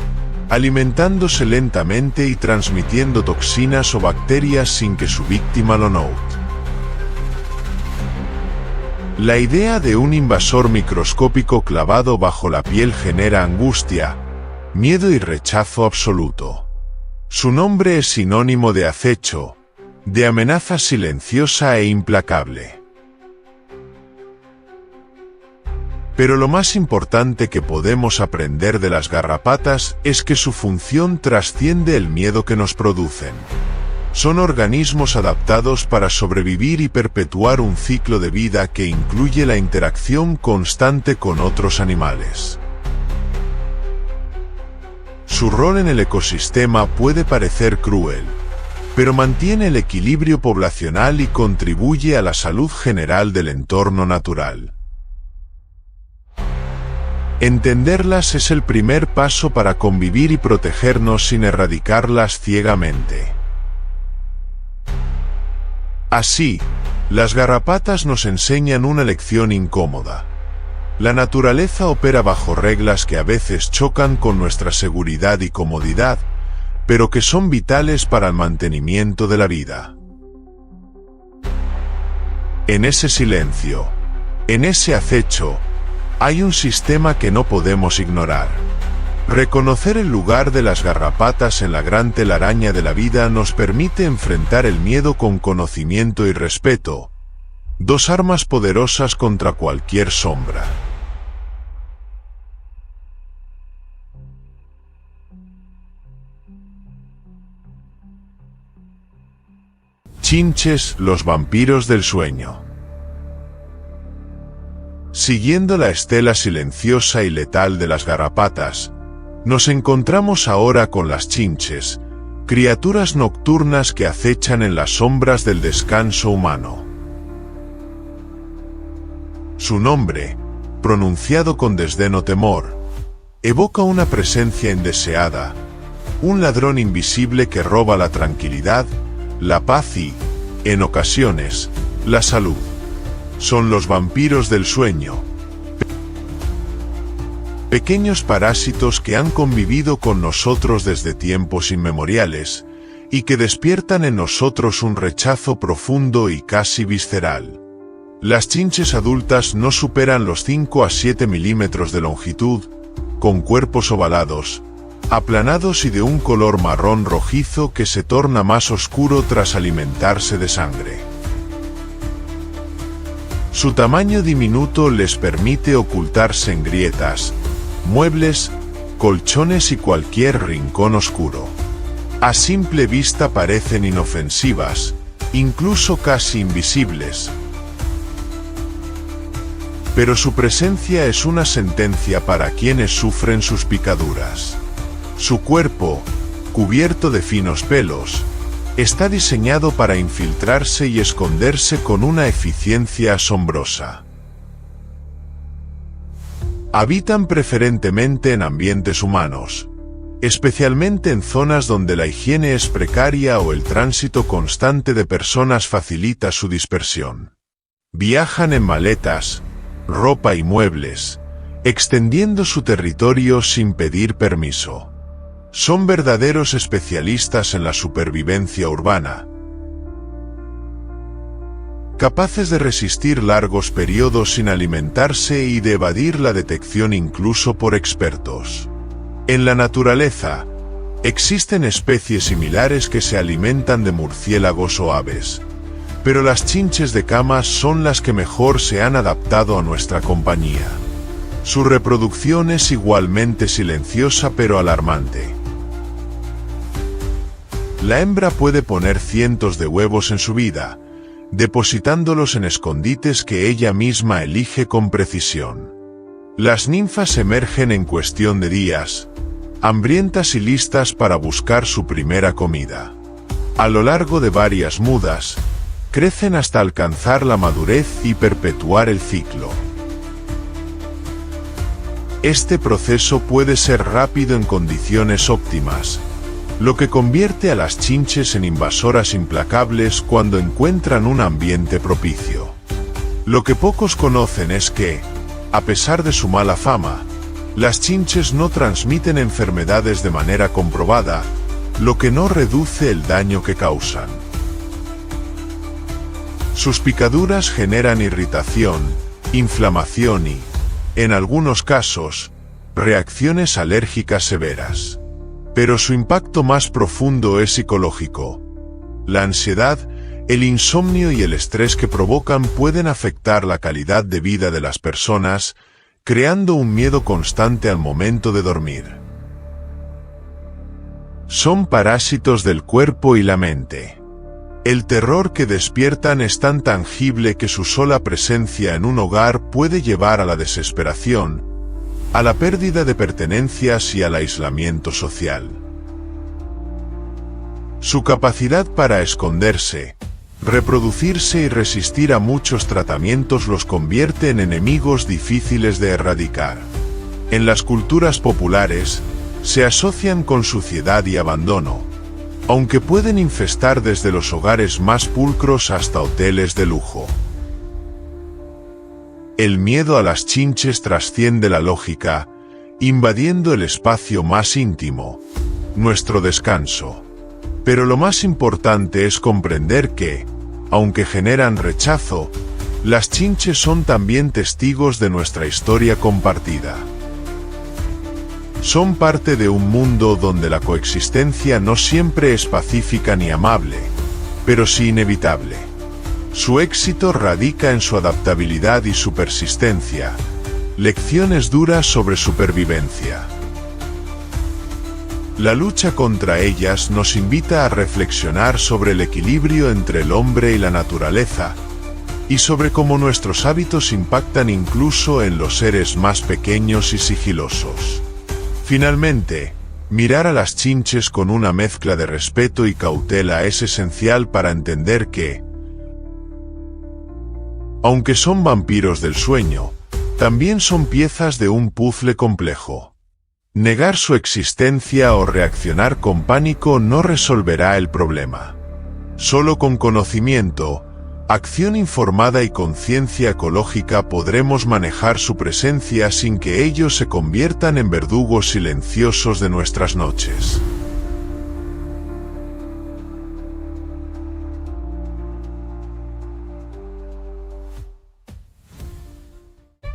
B: alimentándose lentamente y transmitiendo toxinas o bacterias sin que su víctima lo note. La idea de un invasor microscópico clavado bajo la piel genera angustia, miedo y rechazo absoluto. Su nombre es sinónimo de acecho, de amenaza silenciosa e implacable. Pero lo más importante que podemos aprender de las garrapatas es que su función trasciende el miedo que nos producen. Son organismos adaptados para sobrevivir y perpetuar un ciclo de vida que incluye la interacción constante con otros animales. Su rol en el ecosistema puede parecer cruel, pero mantiene el equilibrio poblacional y contribuye a la salud general del entorno natural. Entenderlas es el primer paso para convivir y protegernos sin erradicarlas ciegamente. Así, las garrapatas nos enseñan una lección incómoda. La naturaleza opera bajo reglas que a veces chocan con nuestra seguridad y comodidad, pero que son vitales para el mantenimiento de la vida. En ese silencio, en ese acecho, hay un sistema que no podemos ignorar. Reconocer el lugar de las garrapatas en la gran telaraña de la vida nos permite enfrentar el miedo con conocimiento y respeto, dos armas poderosas contra cualquier sombra. Chinches, los vampiros del sueño. Siguiendo la estela silenciosa y letal de las garrapatas, nos encontramos ahora con las chinches, criaturas nocturnas que acechan en las sombras del descanso humano. Su nombre, pronunciado con desdén o temor, evoca una presencia indeseada, un ladrón invisible que roba la tranquilidad, la paz y, en ocasiones, la salud. Son los vampiros del sueño. Pequeños parásitos que han convivido con nosotros desde tiempos inmemoriales, y que despiertan en nosotros un rechazo profundo y casi visceral. Las chinches adultas no superan los 5 a 7 milímetros de longitud, con cuerpos ovalados, aplanados y de un color marrón rojizo que se torna más oscuro tras alimentarse de sangre. Su tamaño diminuto les permite ocultarse en grietas, muebles, colchones y cualquier rincón oscuro. A simple vista parecen inofensivas, incluso casi invisibles. Pero su presencia es una sentencia para quienes sufren sus picaduras. Su cuerpo, cubierto de finos pelos, está diseñado para infiltrarse y esconderse con una eficiencia asombrosa. Habitan preferentemente en ambientes humanos, especialmente en zonas donde la higiene es precaria o el tránsito constante de personas facilita su dispersión. Viajan en maletas, ropa y muebles, extendiendo su territorio sin pedir permiso. Son verdaderos especialistas en la supervivencia urbana, capaces de resistir largos periodos sin alimentarse y de evadir la detección incluso por expertos. En la naturaleza, existen especies similares que se alimentan de murciélagos o aves, pero las chinches de camas son las que mejor se han adaptado a nuestra compañía. Su reproducción es igualmente silenciosa pero alarmante. La hembra puede poner cientos de huevos en su vida, depositándolos en escondites que ella misma elige con precisión. Las ninfas emergen en cuestión de días, hambrientas y listas para buscar su primera comida. A lo largo de varias mudas, crecen hasta alcanzar la madurez y perpetuar el ciclo. Este proceso puede ser rápido en condiciones óptimas, lo que convierte a las chinches en invasoras implacables cuando encuentran un ambiente propicio. Lo que pocos conocen es que, a pesar de su mala fama, las chinches no transmiten enfermedades de manera comprobada, lo que no reduce el daño que causan. Sus picaduras generan irritación, inflamación y, en algunos casos, reacciones alérgicas severas. Pero su impacto más profundo es psicológico. La ansiedad, el insomnio y el estrés que provocan pueden afectar la calidad de vida de las personas, creando un miedo constante al momento de dormir. Son parásitos del cuerpo y la mente. El terror que despiertan es tan tangible que su sola presencia en un hogar puede llevar a la desesperación, a la pérdida de pertenencias y al aislamiento social. Su capacidad para esconderse, reproducirse y resistir a muchos tratamientos los convierte en enemigos difíciles de erradicar. En las culturas populares, se asocian con suciedad y abandono, aunque pueden infestar desde los hogares más pulcros hasta hoteles de lujo. El miedo a las chinches trasciende la lógica, invadiendo el espacio más íntimo, nuestro descanso. Pero lo más importante es comprender que, aunque generan rechazo, las chinches son también testigos de nuestra historia compartida. Son parte de un mundo donde la coexistencia no siempre es pacífica ni amable, pero sí inevitable. Su éxito radica en su adaptabilidad y su persistencia, lecciones duras sobre supervivencia. La lucha contra ellas nos invita a reflexionar sobre el equilibrio entre el hombre y la naturaleza, y sobre cómo nuestros hábitos impactan incluso en los seres más pequeños y sigilosos. Finalmente, mirar a las chinches con una mezcla de respeto y cautela es esencial para entender que, aunque son vampiros del sueño, también son piezas de un puzzle complejo. Negar su existencia o reaccionar con pánico no resolverá el problema. Solo con conocimiento, acción informada y conciencia ecológica podremos manejar su presencia sin que ellos se conviertan en verdugos silenciosos de nuestras noches.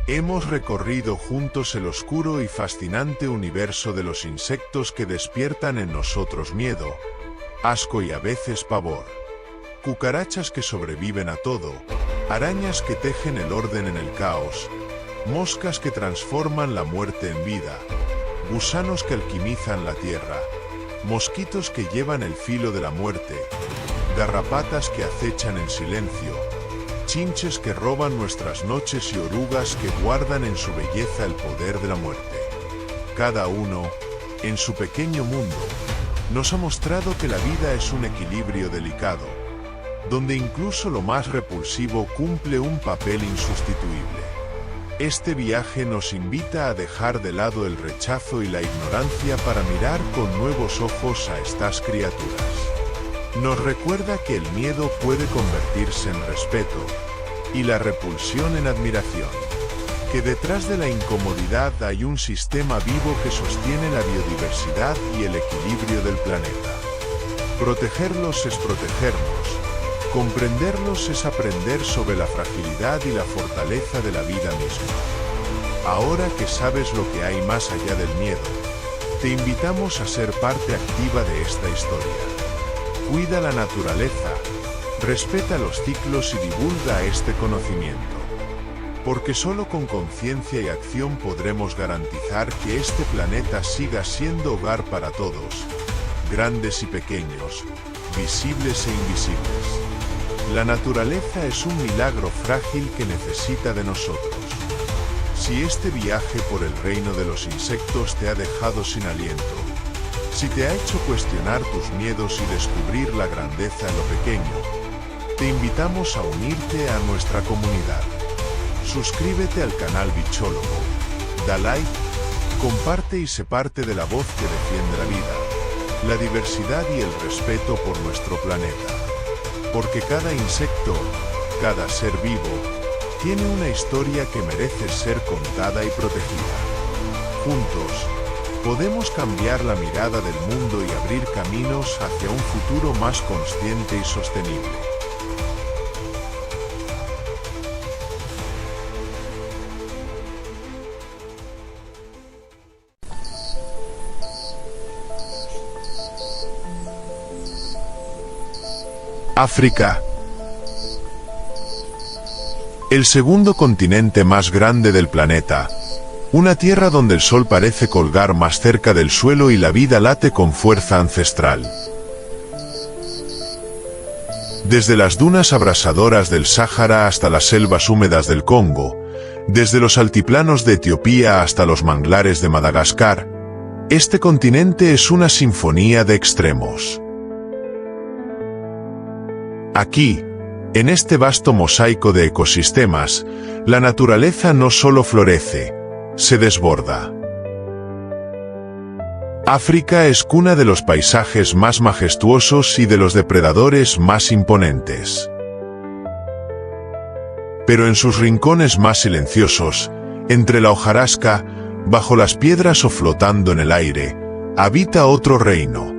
B: Hemos recorrido juntos el oscuro y fascinante universo de los insectos que despiertan en nosotros miedo, asco y a veces pavor. Cucarachas que sobreviven a todo, arañas que tejen el orden en el caos, moscas que transforman la muerte en vida, gusanos que alquimizan la tierra, mosquitos que llevan el filo de la muerte, garrapatas que acechan en silencio, chinches que roban nuestras noches y orugas que guardan en su belleza el poder de la muerte. Cada uno, en su pequeño mundo, nos ha mostrado que la vida es un equilibrio delicado, donde incluso lo más repulsivo cumple un papel insustituible. Este viaje nos invita a dejar de lado el rechazo y la ignorancia para mirar con nuevos ojos a estas criaturas. Nos recuerda que el miedo puede convertirse en respeto, y la repulsión en admiración. Que detrás de la incomodidad hay un sistema vivo que sostiene la biodiversidad y el equilibrio del planeta. Protegerlos es protegernos. Comprenderlos es aprender sobre la fragilidad y la fortaleza de la vida misma. Ahora que sabes lo que hay más allá del miedo, te invitamos a ser parte activa de esta historia. Cuida la naturaleza, respeta los ciclos y divulga este conocimiento. Porque solo con conciencia y acción podremos garantizar que este planeta siga siendo hogar para todos, grandes y pequeños, visibles e invisibles. La naturaleza es un milagro frágil que necesita de nosotros. Si este viaje por el reino de los insectos te ha dejado sin aliento, si te ha hecho cuestionar tus miedos y descubrir la grandeza en lo pequeño, te invitamos a unirte a nuestra comunidad. Suscríbete al canal Bichólogo, da like Comparte y sé parte de la voz que defiende la vida, la diversidad y el respeto por nuestro planeta. Porque cada insecto, cada ser vivo, tiene una historia que merece ser contada y protegida. Juntos, podemos cambiar la mirada del mundo y abrir caminos hacia un futuro más consciente y sostenible. África. El segundo continente más grande del planeta. Una tierra donde el sol parece colgar más cerca del suelo y la vida late con fuerza ancestral. Desde las dunas abrasadoras del Sáhara hasta las selvas húmedas del Congo, desde los altiplanos de Etiopía hasta los manglares de Madagascar, este continente es una sinfonía de extremos. Aquí, en este vasto mosaico de ecosistemas, la naturaleza no solo florece, se desborda. África es cuna de los paisajes más majestuosos y de los depredadores más imponentes. Pero en sus rincones más silenciosos, entre la hojarasca, bajo las piedras o flotando en el aire, habita otro reino,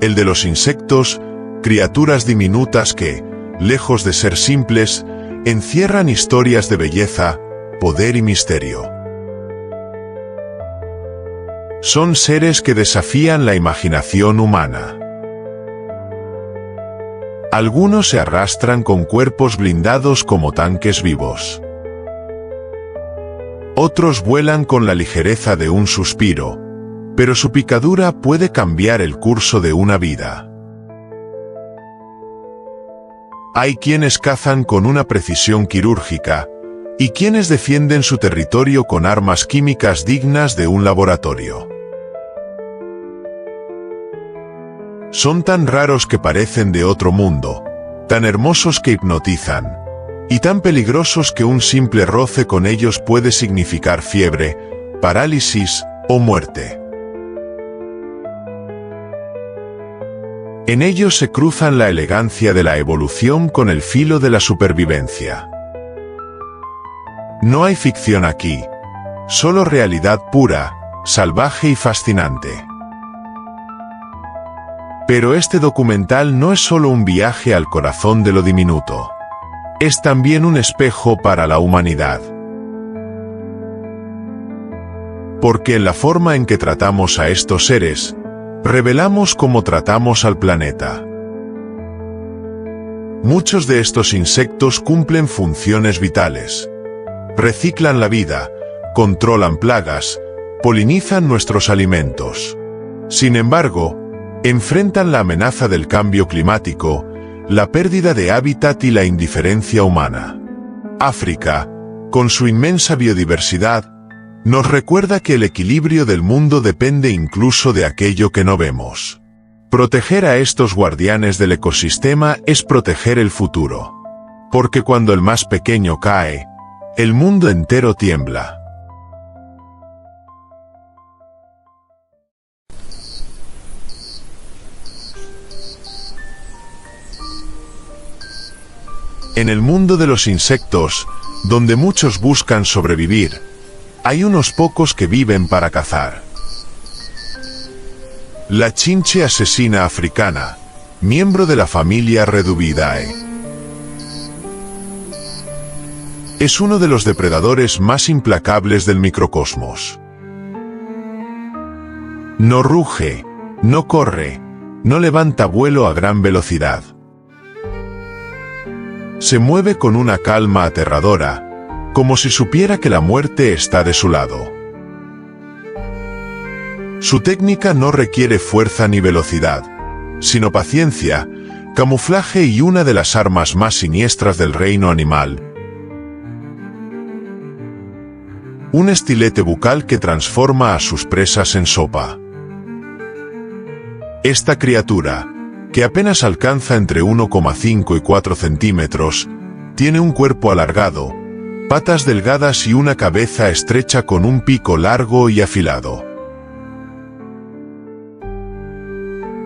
B: el de los insectos, criaturas diminutas que, lejos de ser simples, encierran historias de belleza, poder y misterio. Son seres que desafían la imaginación humana. Algunos se arrastran con cuerpos blindados como tanques vivos. Otros vuelan con la ligereza de un suspiro, pero su picadura puede cambiar el curso de una vida. Hay quienes cazan con una precisión quirúrgica, y quienes defienden su territorio con armas químicas dignas de un laboratorio. Son tan raros que parecen de otro mundo, tan hermosos que hipnotizan, y tan peligrosos que un simple roce con ellos puede significar fiebre, parálisis o muerte. En ellos se cruzan la elegancia de la evolución con el filo de la supervivencia. No hay ficción aquí, solo realidad pura, salvaje y fascinante. Pero este documental no es solo un viaje al corazón de lo diminuto. Es también un espejo para la humanidad. Porque en la forma en que tratamos a estos seres, revelamos cómo tratamos al planeta. Muchos de estos insectos cumplen funciones vitales. Reciclan la vida, controlan plagas, polinizan nuestros alimentos. Sin embargo, enfrentan la amenaza del cambio climático, la pérdida de hábitat y la indiferencia humana. África, con su inmensa biodiversidad, nos recuerda que el equilibrio del mundo depende incluso de aquello que no vemos. Proteger a estos guardianes del ecosistema es proteger el futuro. Porque cuando el más pequeño cae, el mundo entero tiembla. En el mundo de los insectos, donde muchos buscan sobrevivir, hay unos pocos que viven para cazar. La chinche asesina africana, miembro de la familia Redubidae. Es uno de los depredadores más implacables del microcosmos. No ruge, no corre, no levanta vuelo a gran velocidad. Se mueve con una calma aterradora, como si supiera que la muerte está de su lado. Su técnica no requiere fuerza ni velocidad, sino paciencia, camuflaje y una de las armas más siniestras del reino animal. Un estilete bucal que transforma a sus presas en sopa. Esta criatura, que apenas alcanza entre 1,5 y 4 centímetros, tiene un cuerpo alargado, patas delgadas y una cabeza estrecha con un pico largo y afilado.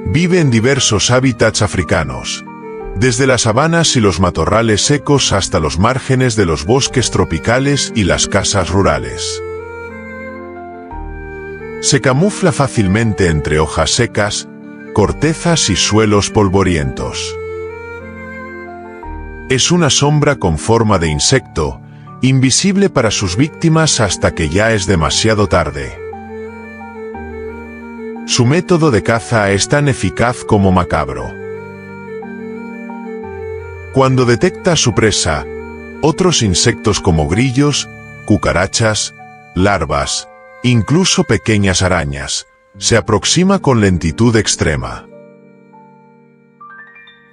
B: Vive en diversos hábitats africanos, desde las sabanas y los matorrales secos hasta los márgenes de los bosques tropicales y las casas rurales. Se camufla fácilmente entre hojas secas, cortezas y suelos polvorientos. Es una sombra con forma de insecto, invisible para sus víctimas hasta que ya es demasiado tarde. Su método de caza es tan eficaz como macabro. Cuando detecta a su presa, otros insectos como grillos, cucarachas, larvas, incluso pequeñas arañas, se aproxima con lentitud extrema.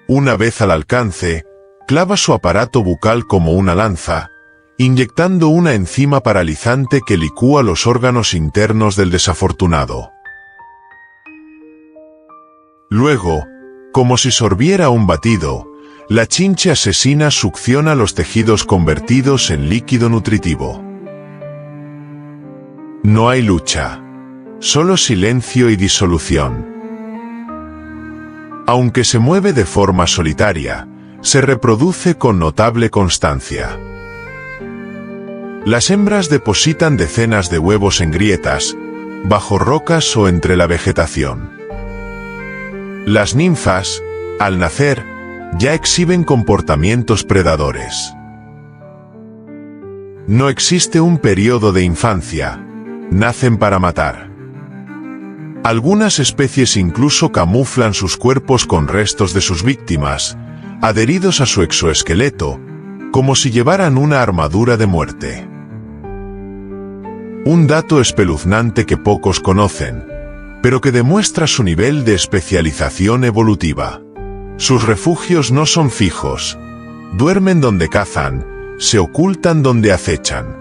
B: Una vez al alcance, clava su aparato bucal como una lanza, inyectando una enzima paralizante que licúa los órganos internos del desafortunado. Luego, como si sorbiera un batido, la chinche asesina succiona los tejidos convertidos en líquido nutritivo. No hay lucha, solo silencio y disolución. Aunque se mueve de forma solitaria, se reproduce con notable constancia. Las hembras depositan decenas de huevos en grietas, bajo rocas o entre la vegetación. Las ninfas, al nacer, ya exhiben comportamientos predadores. No existe un periodo de infancia, nacen para matar. Algunas especies incluso camuflan sus cuerpos con restos de sus víctimas, adheridos a su exoesqueleto, como si llevaran una armadura de muerte. Un dato espeluznante que pocos conocen, pero que demuestra su nivel de especialización evolutiva. Sus refugios no son fijos, duermen donde cazan, se ocultan donde acechan.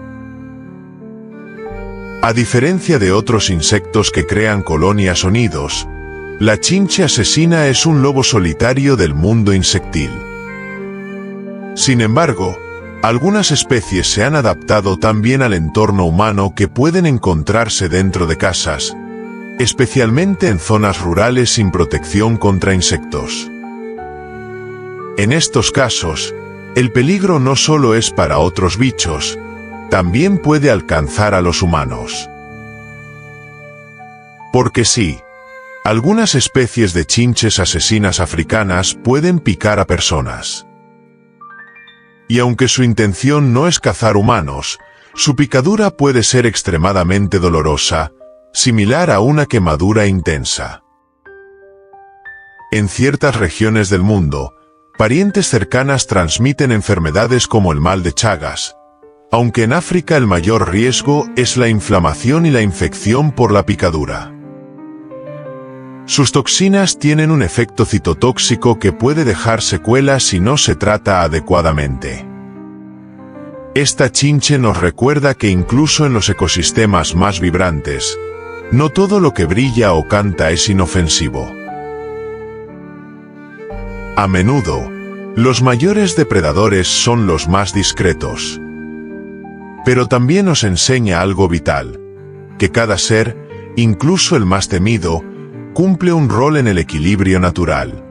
B: A diferencia de otros insectos que crean colonias o nidos, la chinche asesina es un lobo solitario del mundo insectil. Sin embargo, algunas especies se han adaptado tan bien al entorno humano que pueden encontrarse dentro de casas, especialmente en zonas rurales sin protección contra insectos. En estos casos, el peligro no solo es para otros bichos, también puede alcanzar a los humanos. Porque sí, algunas especies de chinches asesinas africanas pueden picar a personas. Y aunque su intención no es cazar humanos, su picadura puede ser extremadamente dolorosa, similar a una quemadura intensa. En ciertas regiones del mundo, parientes cercanas transmiten enfermedades como el mal de Chagas, aunque en África el mayor riesgo es la inflamación y la infección por la picadura. Sus toxinas tienen un efecto citotóxico que puede dejar secuelas si no se trata adecuadamente. Esta chinche nos recuerda que incluso en los ecosistemas más vibrantes, no todo lo que brilla o canta es inofensivo. A menudo, los mayores depredadores son los más discretos. Pero también nos enseña algo vital, que cada ser, incluso el más temido, cumple un rol en el equilibrio natural.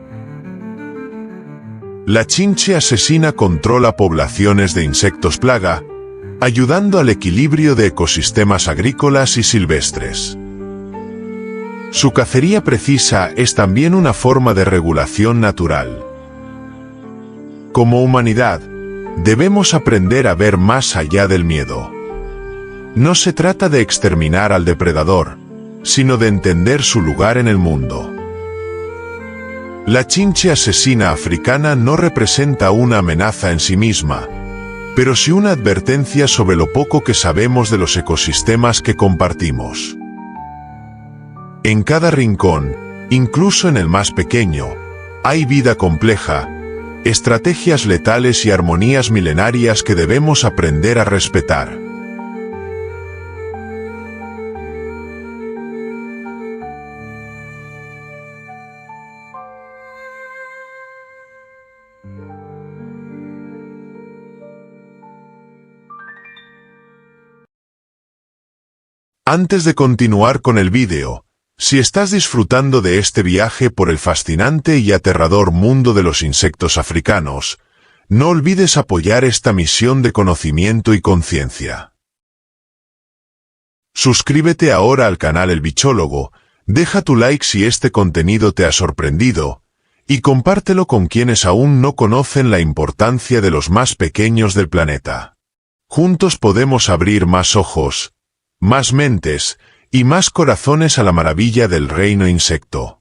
B: La chinche asesina controla poblaciones de insectos plaga, ayudando al equilibrio de ecosistemas agrícolas y silvestres. Su cacería precisa es también una forma de regulación natural. Como humanidad, debemos aprender a ver más allá del miedo. No se trata de exterminar al depredador, sino de entender su lugar en el mundo. La chinche asesina africana no representa una amenaza en sí misma, pero sí una advertencia sobre lo poco que sabemos de los ecosistemas que compartimos. En cada rincón, incluso en el más pequeño, hay vida compleja, estrategias letales y armonías milenarias que debemos aprender a respetar. Antes de continuar con el vídeo, si estás disfrutando de este viaje por el fascinante y aterrador mundo de los insectos africanos, no olvides apoyar esta misión de conocimiento y conciencia. Suscríbete ahora al canal El Bichólogo, deja tu like si este contenido te ha sorprendido, y compártelo con quienes aún no conocen la importancia de los más pequeños del planeta. Juntos podemos abrir más ojos, más mentes y más corazones a la maravilla del reino insecto.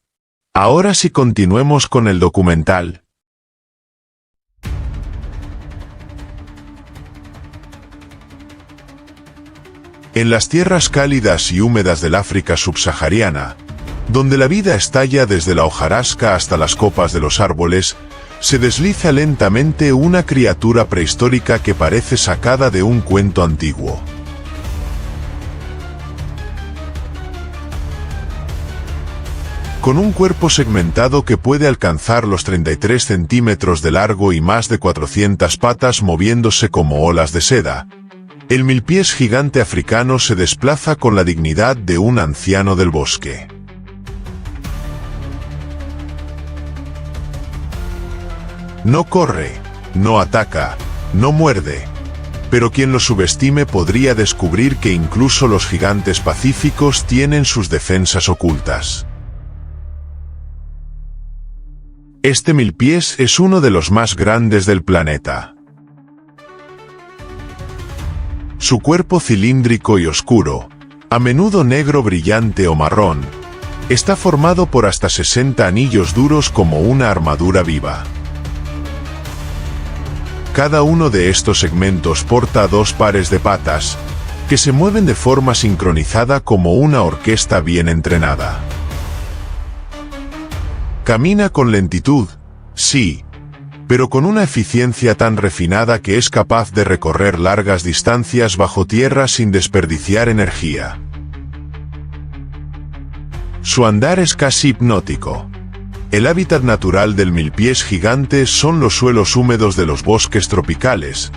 B: Ahora sí, continuemos con el documental. En las tierras cálidas y húmedas del África subsahariana, donde la vida estalla desde la hojarasca hasta las copas de los árboles, se desliza lentamente una criatura prehistórica que parece sacada de un cuento antiguo. Con un cuerpo segmentado que puede alcanzar los 33 centímetros de largo y más de 400 patas moviéndose como olas de seda, el milpiés gigante africano se desplaza con la dignidad de un anciano del bosque. No corre, no ataca, no muerde, pero quien lo subestime podría descubrir que incluso los gigantes pacíficos tienen sus defensas ocultas. Este milpiés es uno de los más grandes del planeta. Su cuerpo cilíndrico y oscuro, a menudo negro brillante o marrón, está formado por hasta 60 anillos duros como una armadura viva. Cada uno de estos segmentos porta 2 pares de patas, que se mueven de forma sincronizada como una orquesta bien entrenada. Camina con lentitud, sí, pero con una eficiencia tan refinada que es capaz de recorrer largas distancias bajo tierra sin desperdiciar energía. Su andar es casi hipnótico. El hábitat natural del milpiés gigante son los suelos húmedos de los bosques tropicales,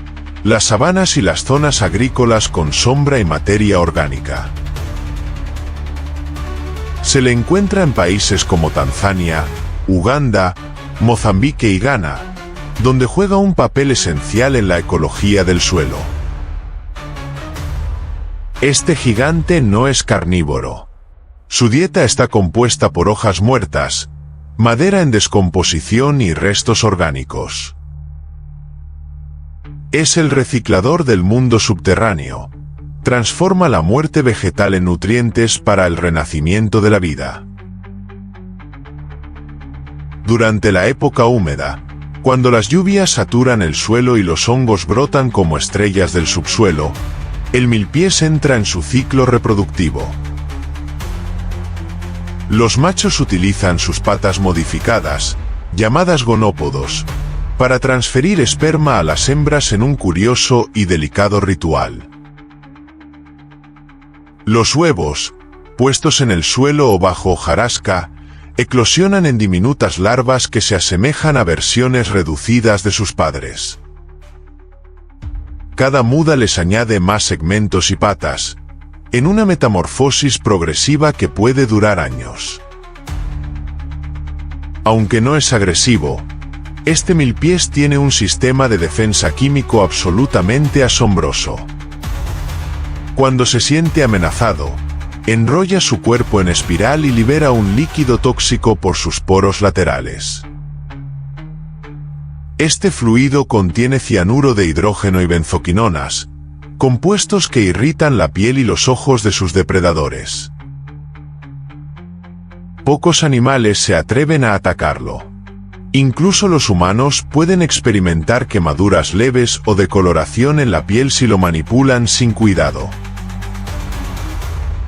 B: las sabanas y las zonas agrícolas con sombra y materia orgánica. Se le encuentra en países como Tanzania, Uganda, Mozambique y Ghana, donde juega un papel esencial en la ecología del suelo. Este gigante no es carnívoro. Su dieta está compuesta por hojas muertas, madera en descomposición y restos orgánicos. Es el reciclador del mundo subterráneo. Transforma la muerte vegetal en nutrientes para el renacimiento de la vida. Durante la época húmeda, cuando las lluvias saturan el suelo y los hongos brotan como estrellas del subsuelo, el milpiés entra en su ciclo reproductivo. Los machos utilizan sus patas modificadas, llamadas gonópodos, para transferir esperma a las hembras en un curioso y delicado ritual. Los huevos, puestos en el suelo o bajo hojarasca, eclosionan en diminutas larvas que se asemejan a versiones reducidas de sus padres. Cada muda les añade más segmentos y patas, en una metamorfosis progresiva que puede durar años. Aunque no es agresivo, este milpiés tiene un sistema de defensa químico absolutamente asombroso. Cuando se siente amenazado, enrolla su cuerpo en espiral y libera un líquido tóxico por sus poros laterales. Este fluido contiene cianuro de hidrógeno y benzoquinonas, compuestos que irritan la piel y los ojos de sus depredadores. Pocos animales se atreven a atacarlo. Incluso los humanos pueden experimentar quemaduras leves o decoloración en la piel si lo manipulan sin cuidado.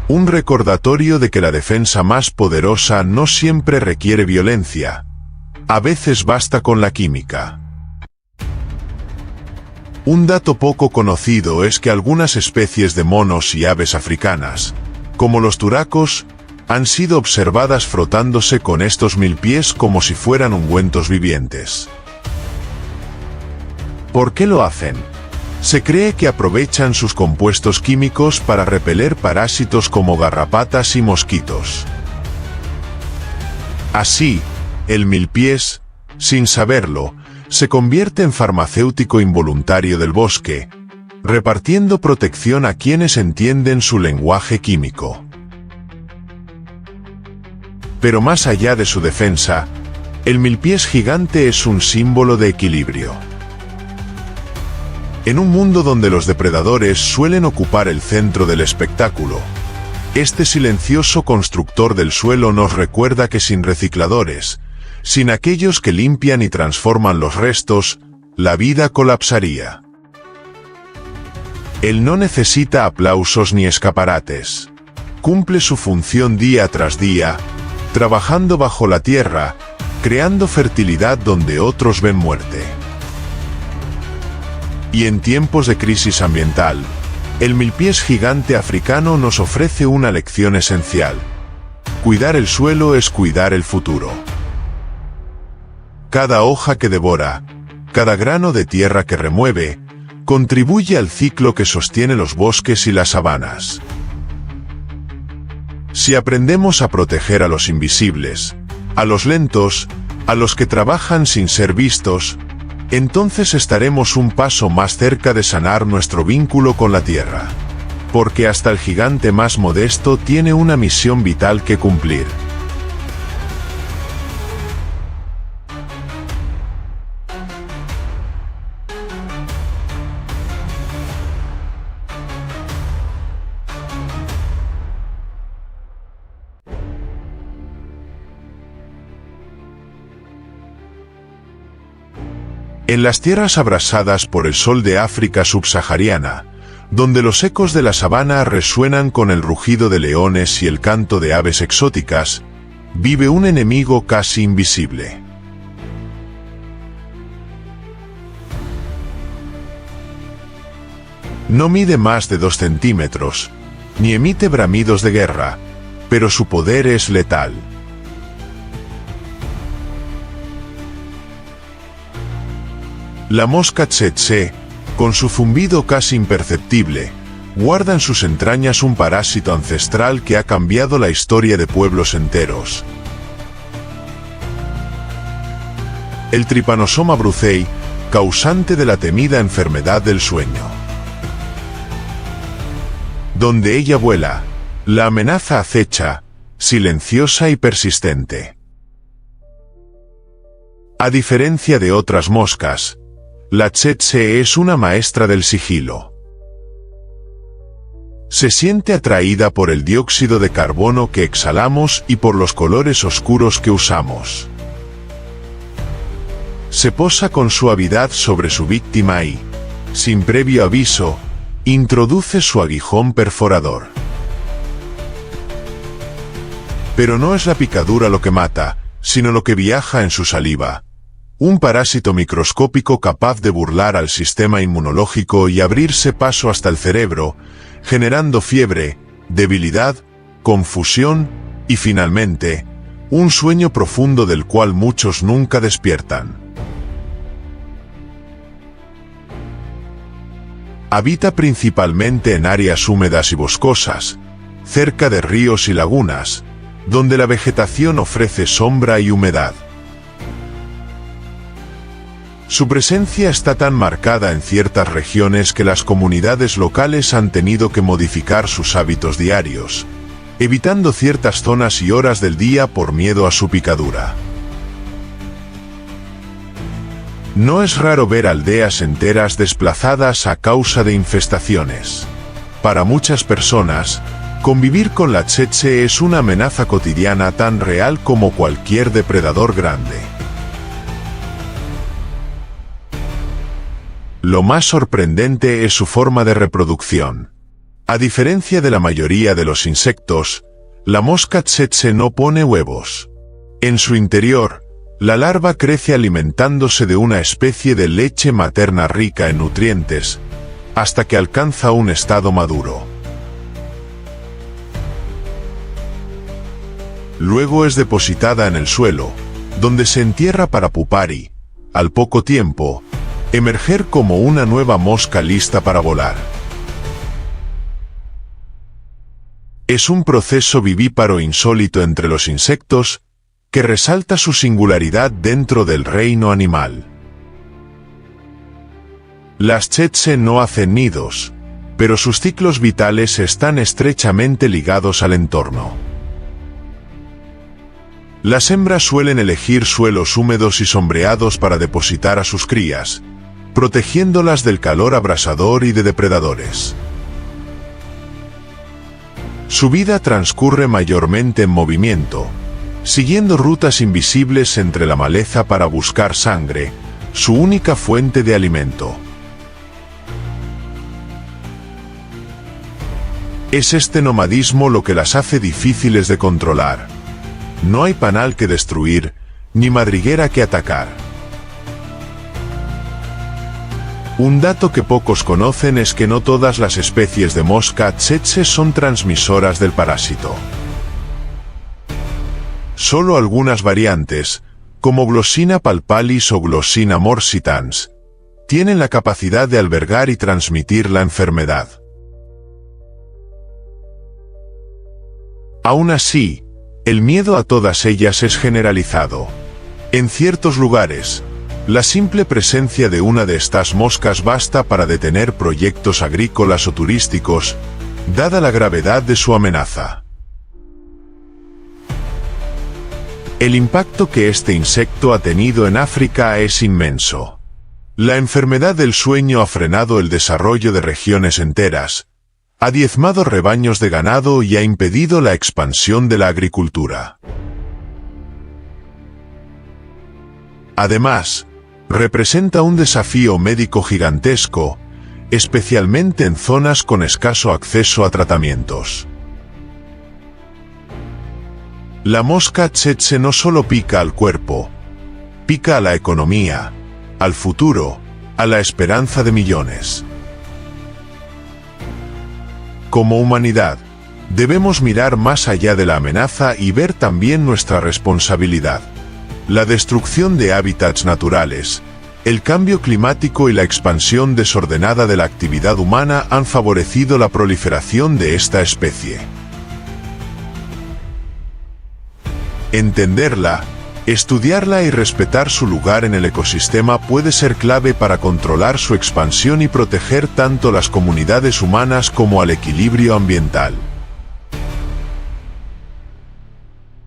B: Un recordatorio de que la defensa más poderosa no siempre requiere violencia. A veces basta con la química. Un dato poco conocido es que algunas especies de monos y aves africanas, como los turacos, han sido observadas frotándose con estos milpiés como si fueran ungüentos vivientes. ¿Por qué lo hacen? Se cree que aprovechan sus compuestos químicos para repeler parásitos como garrapatas y mosquitos. Así, el milpiés, sin saberlo, se convierte en farmacéutico involuntario del bosque, repartiendo protección a quienes entienden su lenguaje químico. Pero más allá de su defensa, el milpiés gigante es un símbolo de equilibrio. En un mundo donde los depredadores suelen ocupar el centro del espectáculo, este silencioso constructor del suelo nos recuerda que sin recicladores, sin aquellos que limpian y transforman los restos, la vida colapsaría. Él no necesita aplausos ni escaparates. Cumple su función día tras día, trabajando bajo la tierra, creando fertilidad donde otros ven muerte. Y en tiempos de crisis ambiental, el milpiés gigante africano nos ofrece una lección esencial. Cuidar el suelo es cuidar el futuro. Cada hoja que devora, cada grano de tierra que remueve, contribuye al ciclo que sostiene los bosques y las sabanas. Si aprendemos a proteger a los invisibles, a los lentos, a los que trabajan sin ser vistos, entonces estaremos un paso más cerca de sanar nuestro vínculo con la tierra. Porque hasta el gigante más modesto tiene una misión vital que cumplir. En las tierras abrasadas por el sol de África subsahariana, donde los ecos de la sabana resuenan con el rugido de leones y el canto de aves exóticas, vive un enemigo casi invisible. No mide más de 2 centímetros, ni emite bramidos de guerra, pero su poder es letal. La mosca tsetse, con su zumbido casi imperceptible, guarda en sus entrañas un parásito ancestral que ha cambiado la historia de pueblos enteros. El Trypanosoma brucei, causante de la temida enfermedad del sueño. Donde ella vuela, la amenaza acecha, silenciosa y persistente. A diferencia de otras moscas, la tsetse es una maestra del sigilo. Se siente atraída por el dióxido de carbono que exhalamos y por los colores oscuros que usamos. Se posa con suavidad sobre su víctima y, sin previo aviso, introduce su aguijón perforador. Pero no es la picadura lo que mata, sino lo que viaja en su saliva. Un parásito microscópico capaz de burlar al sistema inmunológico y abrirse paso hasta el cerebro, generando fiebre, debilidad, confusión y finalmente, un sueño profundo del cual muchos nunca despiertan. Habita principalmente en áreas húmedas y boscosas, cerca de ríos y lagunas, donde la vegetación ofrece sombra y humedad. Su presencia está tan marcada en ciertas regiones que las comunidades locales han tenido que modificar sus hábitos diarios, evitando ciertas zonas y horas del día por miedo a su picadura. No es raro ver aldeas enteras desplazadas a causa de infestaciones. Para muchas personas, convivir con la tsetse es una amenaza cotidiana tan real como cualquier depredador grande. Lo más sorprendente es su forma de reproducción. A diferencia de la mayoría de los insectos, la mosca tsetse no pone huevos. En su interior, la larva crece alimentándose de una especie de leche materna rica en nutrientes, hasta que alcanza un estado maduro. Luego es depositada en el suelo, donde se entierra para pupar y, al poco tiempo, emerger como una nueva mosca lista para volar. Es un proceso vivíparo insólito entre los insectos que resalta su singularidad dentro del reino animal. Las tsetse no hacen nidos, pero sus ciclos vitales están estrechamente ligados al entorno. Las hembras suelen elegir suelos húmedos y sombreados para depositar a sus crías, protegiéndolas del calor abrasador y de depredadores. Su vida transcurre mayormente en movimiento, siguiendo rutas invisibles entre la maleza para buscar sangre, su única fuente de alimento. Es este nomadismo lo que las hace difíciles de controlar. No hay panal que destruir, ni madriguera que atacar. Un dato que pocos conocen es que no todas las especies de mosca tsetse son transmisoras del parásito. Solo algunas variantes, como Glossina palpalis o Glossina morsitans, tienen la capacidad de albergar y transmitir la enfermedad. Aún así, el miedo a todas ellas es generalizado. En ciertos lugares, la simple presencia de una de estas moscas basta para detener proyectos agrícolas o turísticos, dada la gravedad de su amenaza. El impacto que este insecto ha tenido en África es inmenso. La enfermedad del sueño ha frenado el desarrollo de regiones enteras, ha diezmado rebaños de ganado y ha impedido la expansión de la agricultura. Además, representa un desafío médico gigantesco, especialmente en zonas con escaso acceso a tratamientos. La mosca tsetse no solo pica al cuerpo, pica a la economía, al futuro, a la esperanza de millones. Como humanidad, debemos mirar más allá de la amenaza y ver también nuestra responsabilidad. La destrucción de hábitats naturales, el cambio climático y la expansión desordenada de la actividad humana han favorecido la proliferación de esta especie. Entenderla, estudiarla y respetar su lugar en el ecosistema puede ser clave para controlar su expansión y proteger tanto las comunidades humanas como al equilibrio ambiental.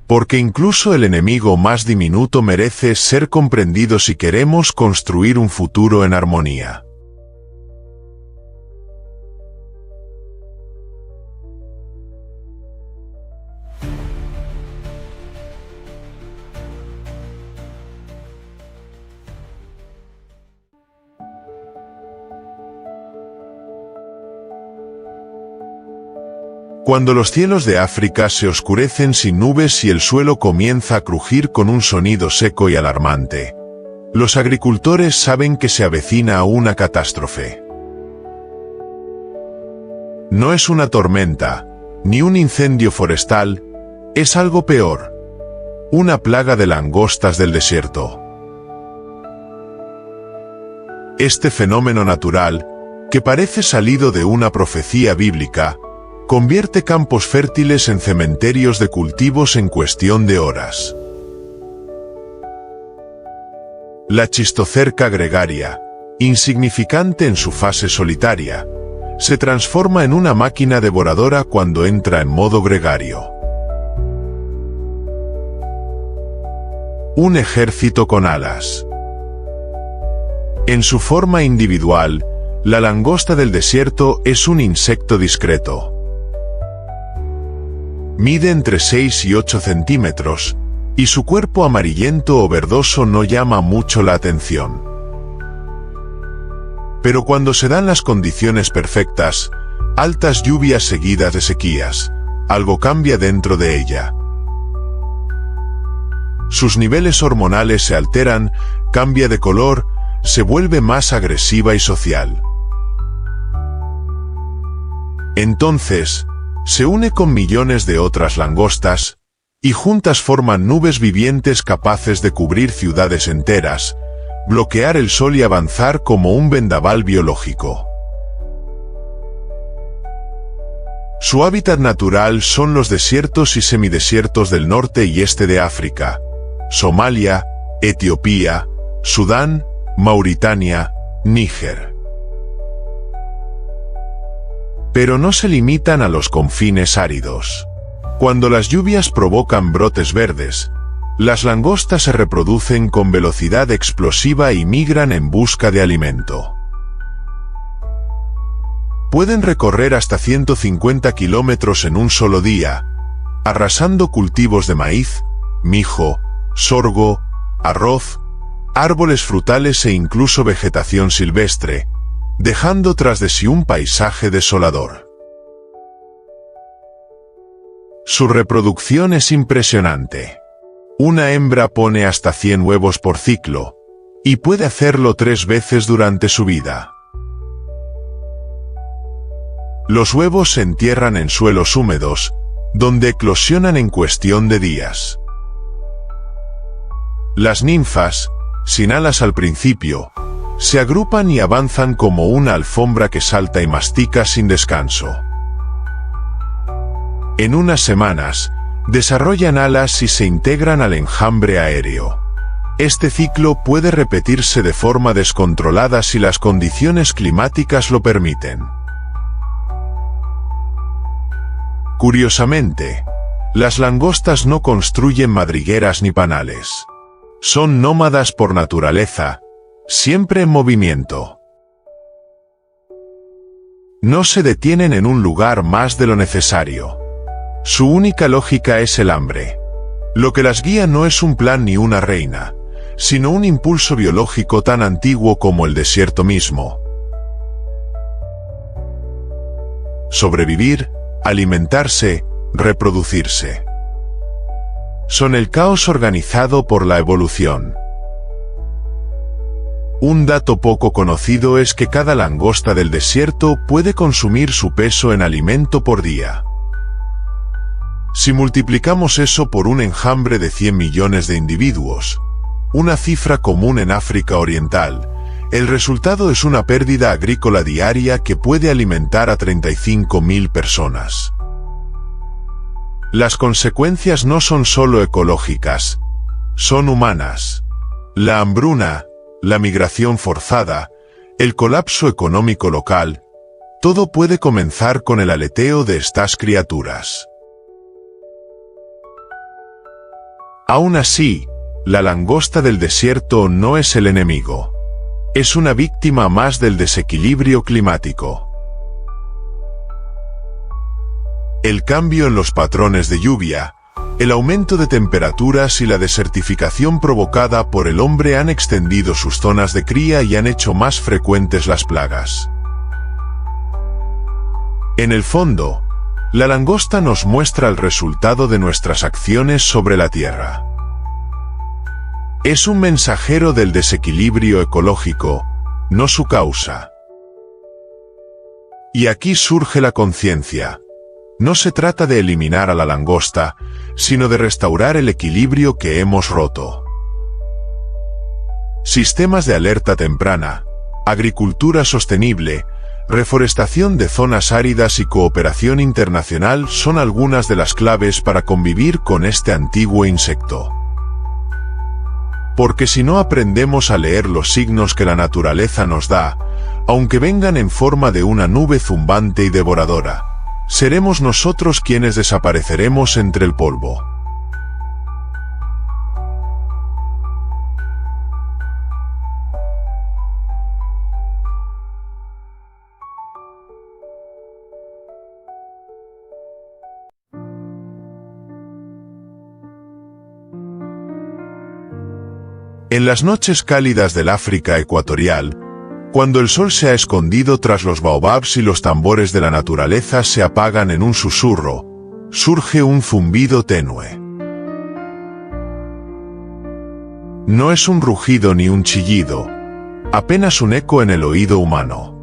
B: Porque incluso el enemigo más diminuto merece ser comprendido si queremos construir un futuro en armonía. Cuando los cielos de África se oscurecen sin nubes y el suelo comienza a crujir con un sonido seco y alarmante, los agricultores saben que se avecina una catástrofe. No es una tormenta, ni un incendio forestal, es algo peor. Una plaga de langostas del desierto. Este fenómeno natural, que parece salido de una profecía bíblica, convierte campos fértiles en cementerios de cultivos en cuestión de horas. La chistocerca gregaria, insignificante en su fase solitaria, se transforma en una máquina devoradora cuando entra en modo gregario. Un ejército con alas. En su forma individual, la langosta del desierto es un insecto discreto. Mide entre 6 y 8 centímetros, y su cuerpo amarillento o verdoso no llama mucho la atención. Pero cuando se dan las condiciones perfectas, altas lluvias seguidas de sequías, algo cambia dentro de ella. Sus niveles hormonales se alteran, cambia de color, se vuelve más agresiva y social. Entonces, se une con millones de otras langostas, y juntas forman nubes vivientes capaces de cubrir ciudades enteras, bloquear el sol y avanzar como un vendaval biológico. Su hábitat natural son los desiertos y semidesiertos del norte y este de África, Somalia, Etiopía, Sudán, Mauritania, Níger. Pero no se limitan a los confines áridos. Cuando las lluvias provocan brotes verdes, las langostas se reproducen con velocidad explosiva y migran en busca de alimento. Pueden recorrer hasta 150 kilómetros en un solo día, arrasando cultivos de maíz, mijo, sorgo, arroz, árboles frutales e incluso vegetación silvestre, dejando tras de sí un paisaje desolador. Su reproducción es impresionante. Una hembra pone hasta 100 huevos por ciclo, y puede hacerlo 3 veces durante su vida. Los huevos se entierran en suelos húmedos, donde eclosionan en cuestión de días. Las ninfas, sin alas al principio, se agrupan y avanzan como una alfombra que salta y mastica sin descanso. En unas semanas, desarrollan alas y se integran al enjambre aéreo. Este ciclo puede repetirse de forma descontrolada si las condiciones climáticas lo permiten. Curiosamente, las langostas no construyen madrigueras ni panales. Son nómadas por naturaleza, siempre en movimiento. No se detienen en un lugar más de lo necesario. Su única lógica es el hambre. Lo que las guía no es un plan ni una reina, sino un impulso biológico tan antiguo como el desierto mismo. Sobrevivir, alimentarse, reproducirse. Son el caos organizado por la evolución. Un dato poco conocido es que cada langosta del desierto puede consumir su peso en alimento por día. Si multiplicamos eso por un enjambre de 100 millones de individuos, una cifra común en África Oriental, el resultado es una pérdida agrícola diaria que puede alimentar a 35.000 personas. Las consecuencias no son solo ecológicas, son humanas. La hambruna, la migración forzada, el colapso económico local, todo puede comenzar con el aleteo de estas criaturas. Aún así, la langosta del desierto no es el enemigo. Es una víctima más del desequilibrio climático. El cambio en los patrones de lluvia, el aumento de temperaturas y la desertificación provocada por el hombre han extendido sus zonas de cría y han hecho más frecuentes las plagas. En el fondo, la langosta nos muestra el resultado de nuestras acciones sobre la Tierra. Es un mensajero del desequilibrio ecológico, no su causa. Y aquí surge la conciencia. No se trata de eliminar a la langosta, sino de restaurar el equilibrio que hemos roto. Sistemas de alerta temprana, agricultura sostenible, reforestación de zonas áridas y cooperación internacional son algunas de las claves para convivir con este antiguo insecto. Porque si no aprendemos a leer los signos que la naturaleza nos da, aunque vengan en forma de una nube zumbante y devoradora, seremos nosotros quienes desapareceremos entre el polvo. En las noches cálidas del África ecuatorial, cuando el sol se ha escondido tras los baobabs y los tambores de la naturaleza se apagan en un susurro, surge un zumbido tenue. No es un rugido ni un chillido, apenas un eco en el oído humano.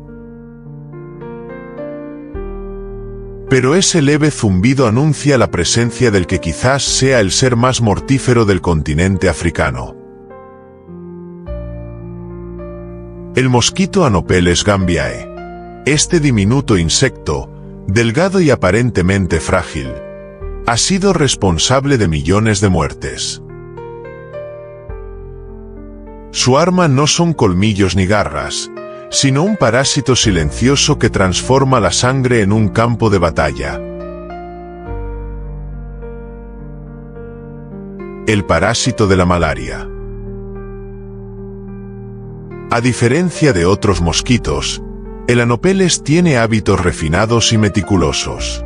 B: Pero ese leve zumbido anuncia la presencia del que quizás sea el ser más mortífero del continente africano. el mosquito Anopeles gambiae. Este diminuto insecto, delgado y aparentemente frágil, ha sido responsable de millones de muertes. Su arma no son colmillos ni garras, sino un parásito silencioso que transforma la sangre en un campo de batalla. El parásito de la malaria. A diferencia de otros mosquitos, el Anopeles tiene hábitos refinados y meticulosos.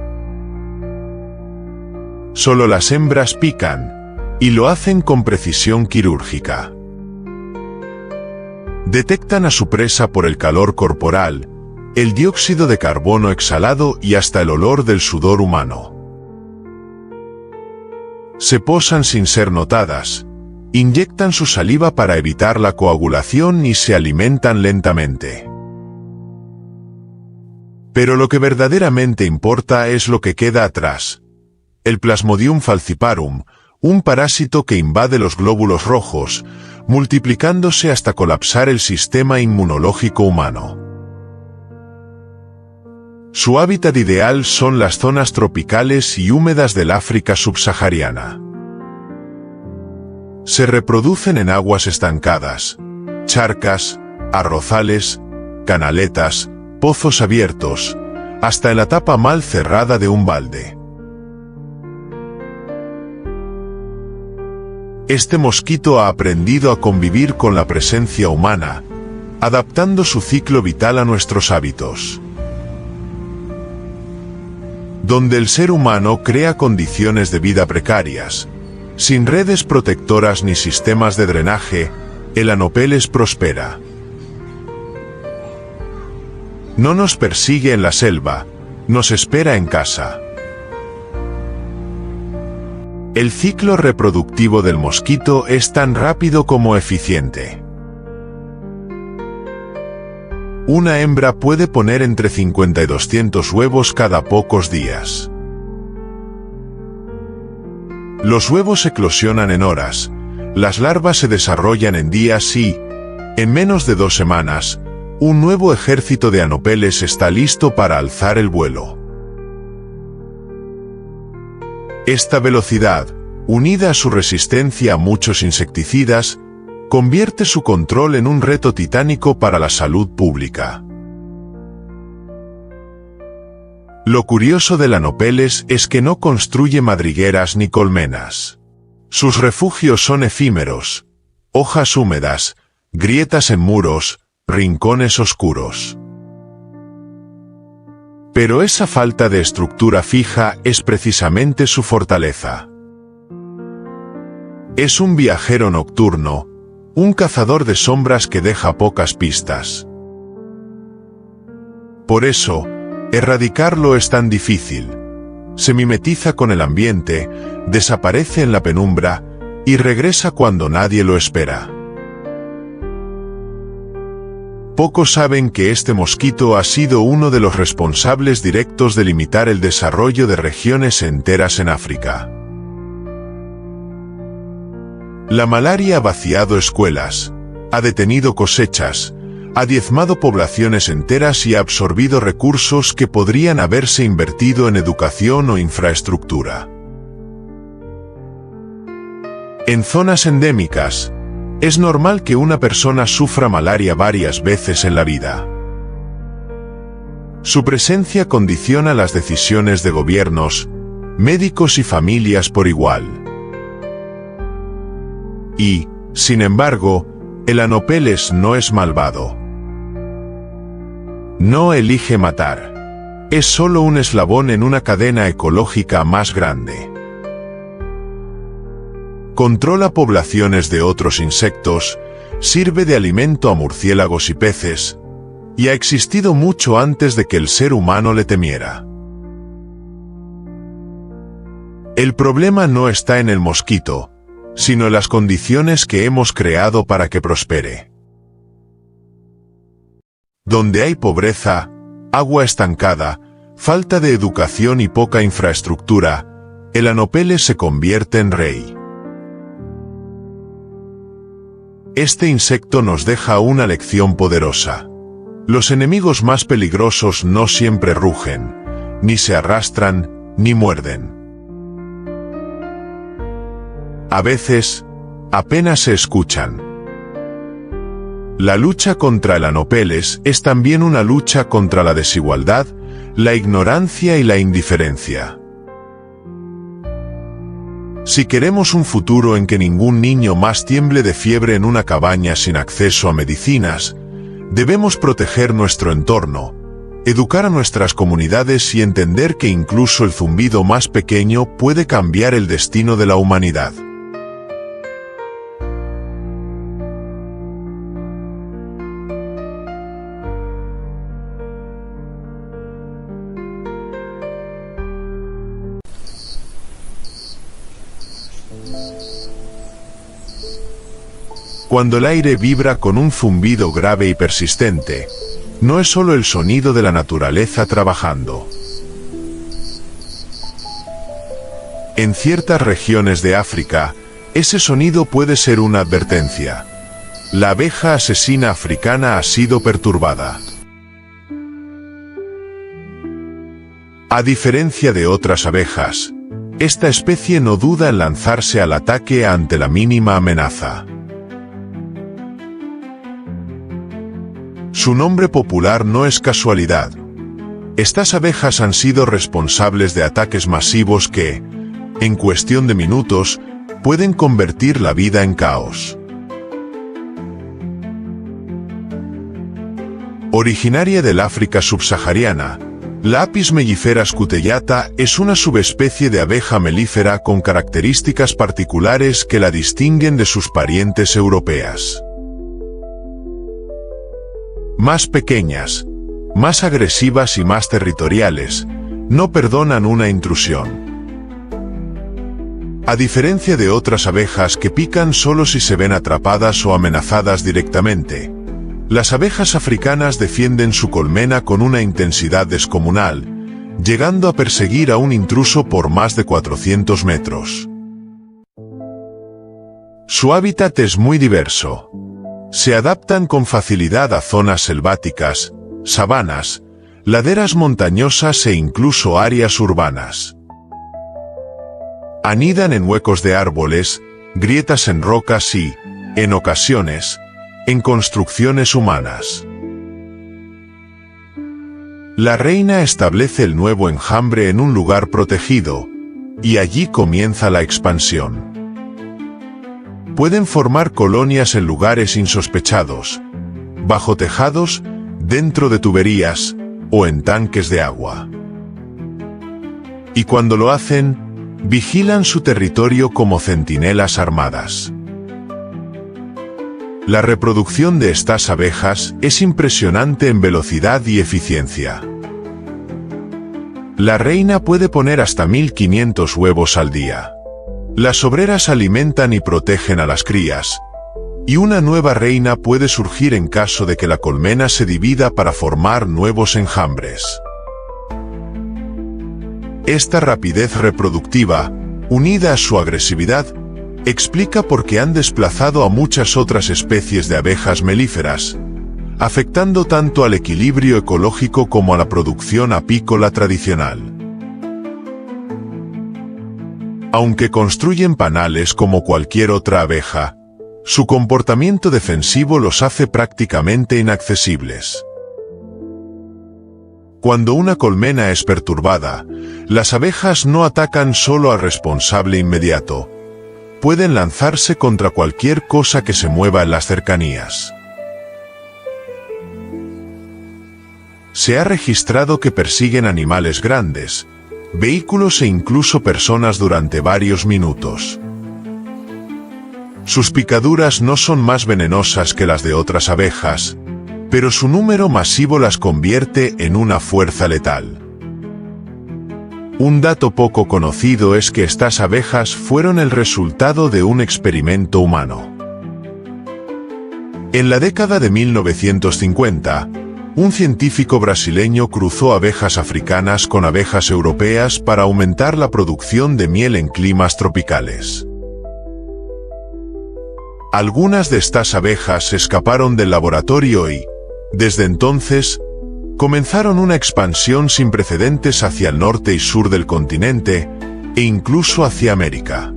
B: Solo las hembras pican, y lo hacen con precisión quirúrgica. Detectan a su presa por el calor corporal, el dióxido de carbono exhalado y hasta el olor del sudor humano. Se posan sin ser notadas, inyectan su saliva para evitar la coagulación y se alimentan lentamente. Pero lo que verdaderamente importa es lo que queda atrás. El Plasmodium falciparum, un parásito que invade los glóbulos rojos, multiplicándose hasta colapsar el sistema inmunológico humano. Su hábitat ideal son las zonas tropicales y húmedas del África subsahariana. Se reproducen en aguas estancadas, charcas, arrozales, canaletas, pozos abiertos, hasta en la tapa mal cerrada de un balde. Este mosquito ha aprendido a convivir con la presencia humana, adaptando su ciclo vital a nuestros hábitos. Donde el ser humano crea condiciones de vida precarias, sin redes protectoras ni sistemas de drenaje, el Anopeles prospera. No nos persigue en la selva, nos espera en casa. El ciclo reproductivo del mosquito es tan rápido como eficiente. Una hembra puede poner entre 50 y 200 huevos cada pocos días. Los huevos eclosionan en horas, las larvas se desarrollan en días y, en menos de 2 semanas, un nuevo ejército de Anopeles está listo para alzar el vuelo. Esta velocidad, unida a su resistencia a muchos insecticidas, convierte su control en un reto titánico para la salud pública. Lo curioso del Anopeles es que no construye madrigueras ni colmenas. Sus refugios son efímeros, hojas húmedas, grietas en muros, rincones oscuros. Pero esa falta de estructura fija es precisamente su fortaleza. Es un viajero nocturno, un cazador de sombras que deja pocas pistas. Por eso, erradicarlo es tan difícil. Se mimetiza con el ambiente, desaparece en la penumbra y regresa cuando nadie lo espera. Pocos saben que este mosquito ha sido uno de los responsables directos de limitar el desarrollo de regiones enteras en África. La malaria ha vaciado escuelas, ha detenido cosechas, ha diezmado poblaciones enteras y ha absorbido recursos que podrían haberse invertido en educación o infraestructura. En zonas endémicas, es normal que una persona sufra malaria varias veces en la vida. Su presencia condiciona las decisiones de gobiernos, médicos y familias por igual. Y, sin embargo, el Anopeles no es malvado. No elige matar. Es solo un eslabón en una cadena ecológica más grande. Controla poblaciones de otros insectos, sirve de alimento a murciélagos y peces, y ha existido mucho antes de que el ser humano le temiera. El problema no está en el mosquito, sino en las condiciones que hemos creado para que prospere. Donde hay pobreza, agua estancada, falta de educación y poca infraestructura, el Anopeles se convierte en rey. este insecto nos deja una lección poderosa. Los enemigos más peligrosos no siempre rugen, ni se arrastran, ni muerden. A veces, apenas se escuchan. La lucha contra el Anopeles es también una lucha contra la desigualdad, la ignorancia y la indiferencia. Si queremos un futuro en que ningún niño más tiemble de fiebre en una cabaña sin acceso a medicinas, debemos proteger nuestro entorno, educar a nuestras comunidades y entender que incluso el zumbido más pequeño puede cambiar el destino de la humanidad. Cuando el aire vibra con un zumbido grave y persistente, no es solo el sonido de la naturaleza trabajando. En ciertas regiones de África, ese sonido puede ser una advertencia. La abeja asesina africana ha sido perturbada. A diferencia de otras abejas, esta especie no duda en lanzarse al ataque ante la mínima amenaza. Su nombre popular no es casualidad. Estas abejas han sido responsables de ataques masivos que, en cuestión de minutos, pueden convertir la vida en caos. Originaria del África subsahariana, la Apis mellifera scutellata es una subespecie de abeja melífera con características particulares que la distinguen de sus parientes europeas. Más pequeñas, más agresivas y más territoriales, no perdonan una intrusión. A diferencia de otras abejas que pican solo si se ven atrapadas o amenazadas directamente, las abejas africanas defienden su colmena con una intensidad descomunal, llegando a perseguir a un intruso por más de 400 metros. Su hábitat es muy diverso. Se adaptan con facilidad a zonas selváticas, sabanas, laderas montañosas e incluso áreas urbanas. Anidan en huecos de árboles, grietas en rocas y, en ocasiones, en construcciones humanas. La reina establece el nuevo enjambre en un lugar protegido, y allí comienza la expansión. Pueden formar colonias en lugares insospechados, bajo tejados, dentro de tuberías, o en tanques de agua. Y cuando lo hacen, vigilan su territorio como centinelas armadas. La reproducción de estas abejas es impresionante en velocidad y eficiencia. La reina puede poner hasta 1500 huevos al día. Las obreras alimentan y protegen a las crías, y una nueva reina puede surgir en caso de que la colmena se divida para formar nuevos enjambres. Esta rapidez reproductiva, unida a su agresividad, explica por qué han desplazado a muchas otras especies de abejas melíferas, afectando tanto al equilibrio ecológico como a la producción apícola tradicional. Aunque construyen panales como cualquier otra abeja, su comportamiento defensivo los hace prácticamente inaccesibles. Cuando una colmena es perturbada, las abejas no atacan solo al responsable inmediato. Pueden lanzarse contra cualquier cosa que se mueva en las cercanías. Se ha registrado que persiguen animales grandes, vehículos e incluso personas durante varios minutos. Sus picaduras no son más venenosas que las de otras abejas, pero su número masivo las convierte en una fuerza letal. Un dato poco conocido es que estas abejas fueron el resultado de un experimento humano. En la década de 1950, un científico brasileño cruzó abejas africanas con abejas europeas para aumentar la producción de miel en climas tropicales. Algunas de estas abejas escaparon del laboratorio y, desde entonces, comenzaron una expansión sin precedentes hacia el norte y sur del continente, e incluso hacia América.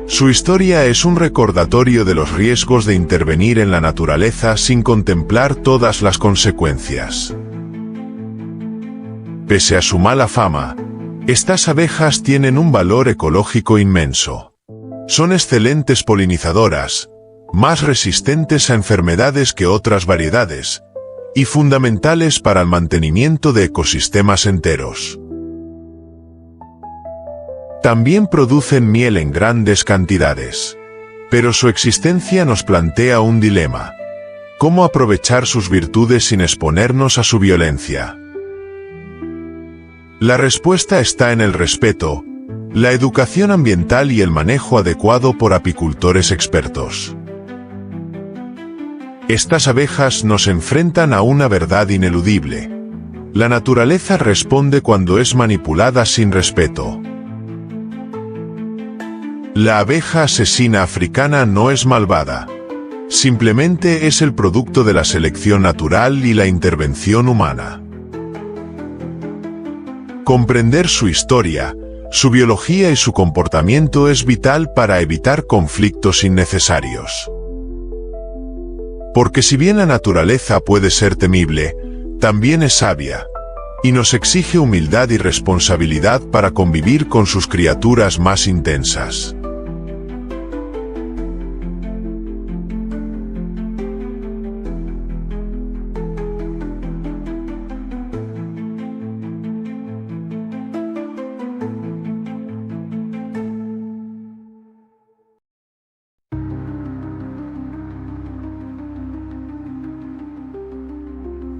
B: Su historia es un recordatorio de los riesgos de intervenir en la naturaleza sin contemplar todas las consecuencias. Pese a su mala fama, estas abejas tienen un valor ecológico inmenso. Son excelentes polinizadoras, más resistentes a enfermedades que otras variedades, y fundamentales para el mantenimiento de ecosistemas enteros. También producen miel en grandes cantidades. Pero su existencia nos plantea un dilema. ¿Cómo aprovechar sus virtudes sin exponernos a su violencia? La respuesta está en el respeto, la educación ambiental y el manejo adecuado por apicultores expertos. Estas abejas nos enfrentan a una verdad ineludible. La naturaleza responde cuando es manipulada sin respeto. La abeja asesina africana no es malvada. Simplemente es el producto de la selección natural y la intervención humana. Comprender su historia, su biología y su comportamiento es vital para evitar conflictos innecesarios. Porque si bien la naturaleza puede ser temible, también es sabia, y nos exige humildad y responsabilidad para convivir con sus criaturas más intensas.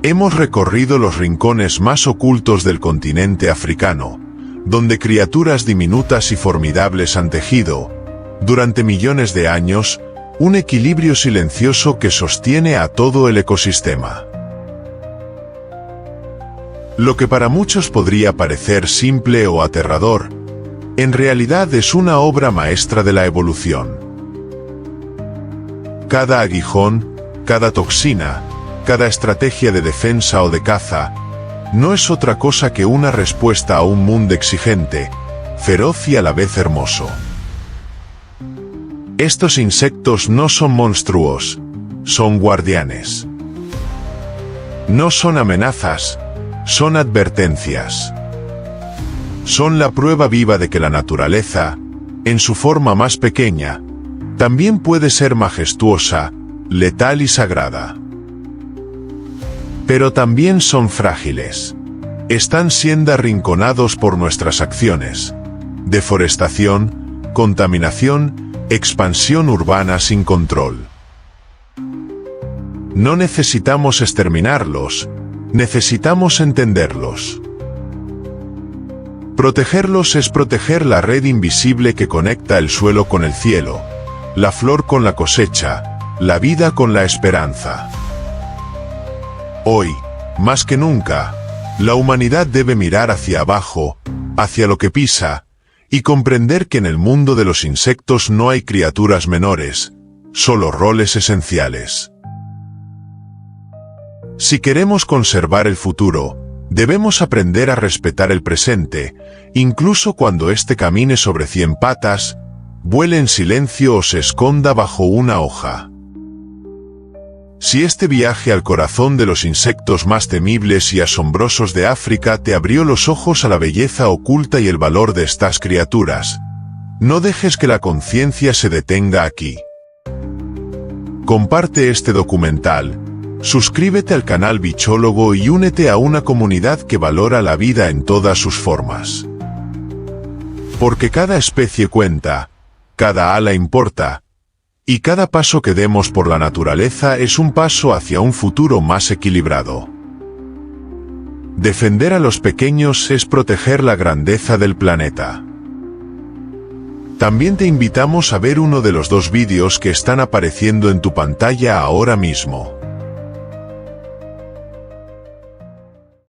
B: Hemos recorrido los rincones más ocultos del continente africano, donde criaturas diminutas y formidables han tejido, durante millones de años, un equilibrio silencioso que sostiene a todo el ecosistema. Lo que para muchos podría parecer simple o aterrador, en realidad es una obra maestra de la evolución. Cada aguijón, cada toxina, cada estrategia de defensa o de caza, no es otra cosa que una respuesta a un mundo exigente, feroz y a la vez hermoso. Estos insectos no son monstruos, son guardianes. No son amenazas, son advertencias. Son la prueba viva de que la naturaleza, en su forma más pequeña, también puede ser majestuosa, letal y sagrada. Pero también son frágiles. Están siendo arrinconados por nuestras acciones. Deforestación, contaminación, expansión urbana sin control. No necesitamos exterminarlos, necesitamos entenderlos. Protegerlos es proteger la red invisible que conecta el suelo con el cielo, la flor con la cosecha, la vida con la esperanza. Hoy, más que nunca, la humanidad debe mirar hacia abajo, hacia lo que pisa, y comprender que en el mundo de los insectos no hay criaturas menores, solo roles esenciales. Si queremos conservar el futuro, debemos aprender a respetar el presente, incluso cuando éste camine sobre 100 patas, vuele en silencio o se esconda bajo una hoja. Si este viaje al corazón de los insectos más temibles y asombrosos de África te abrió los ojos a la belleza oculta y el valor de estas criaturas, no dejes que la conciencia se detenga aquí. Comparte este documental, suscríbete al canal Bichólogo y únete a una comunidad que valora la vida en todas sus formas. Porque cada especie cuenta, cada ala importa, y cada paso que demos por la naturaleza es un paso hacia un futuro más equilibrado. Defender a los pequeños es proteger la grandeza del planeta. También te invitamos a ver uno de los 2 vídeos que están apareciendo en tu pantalla ahora mismo.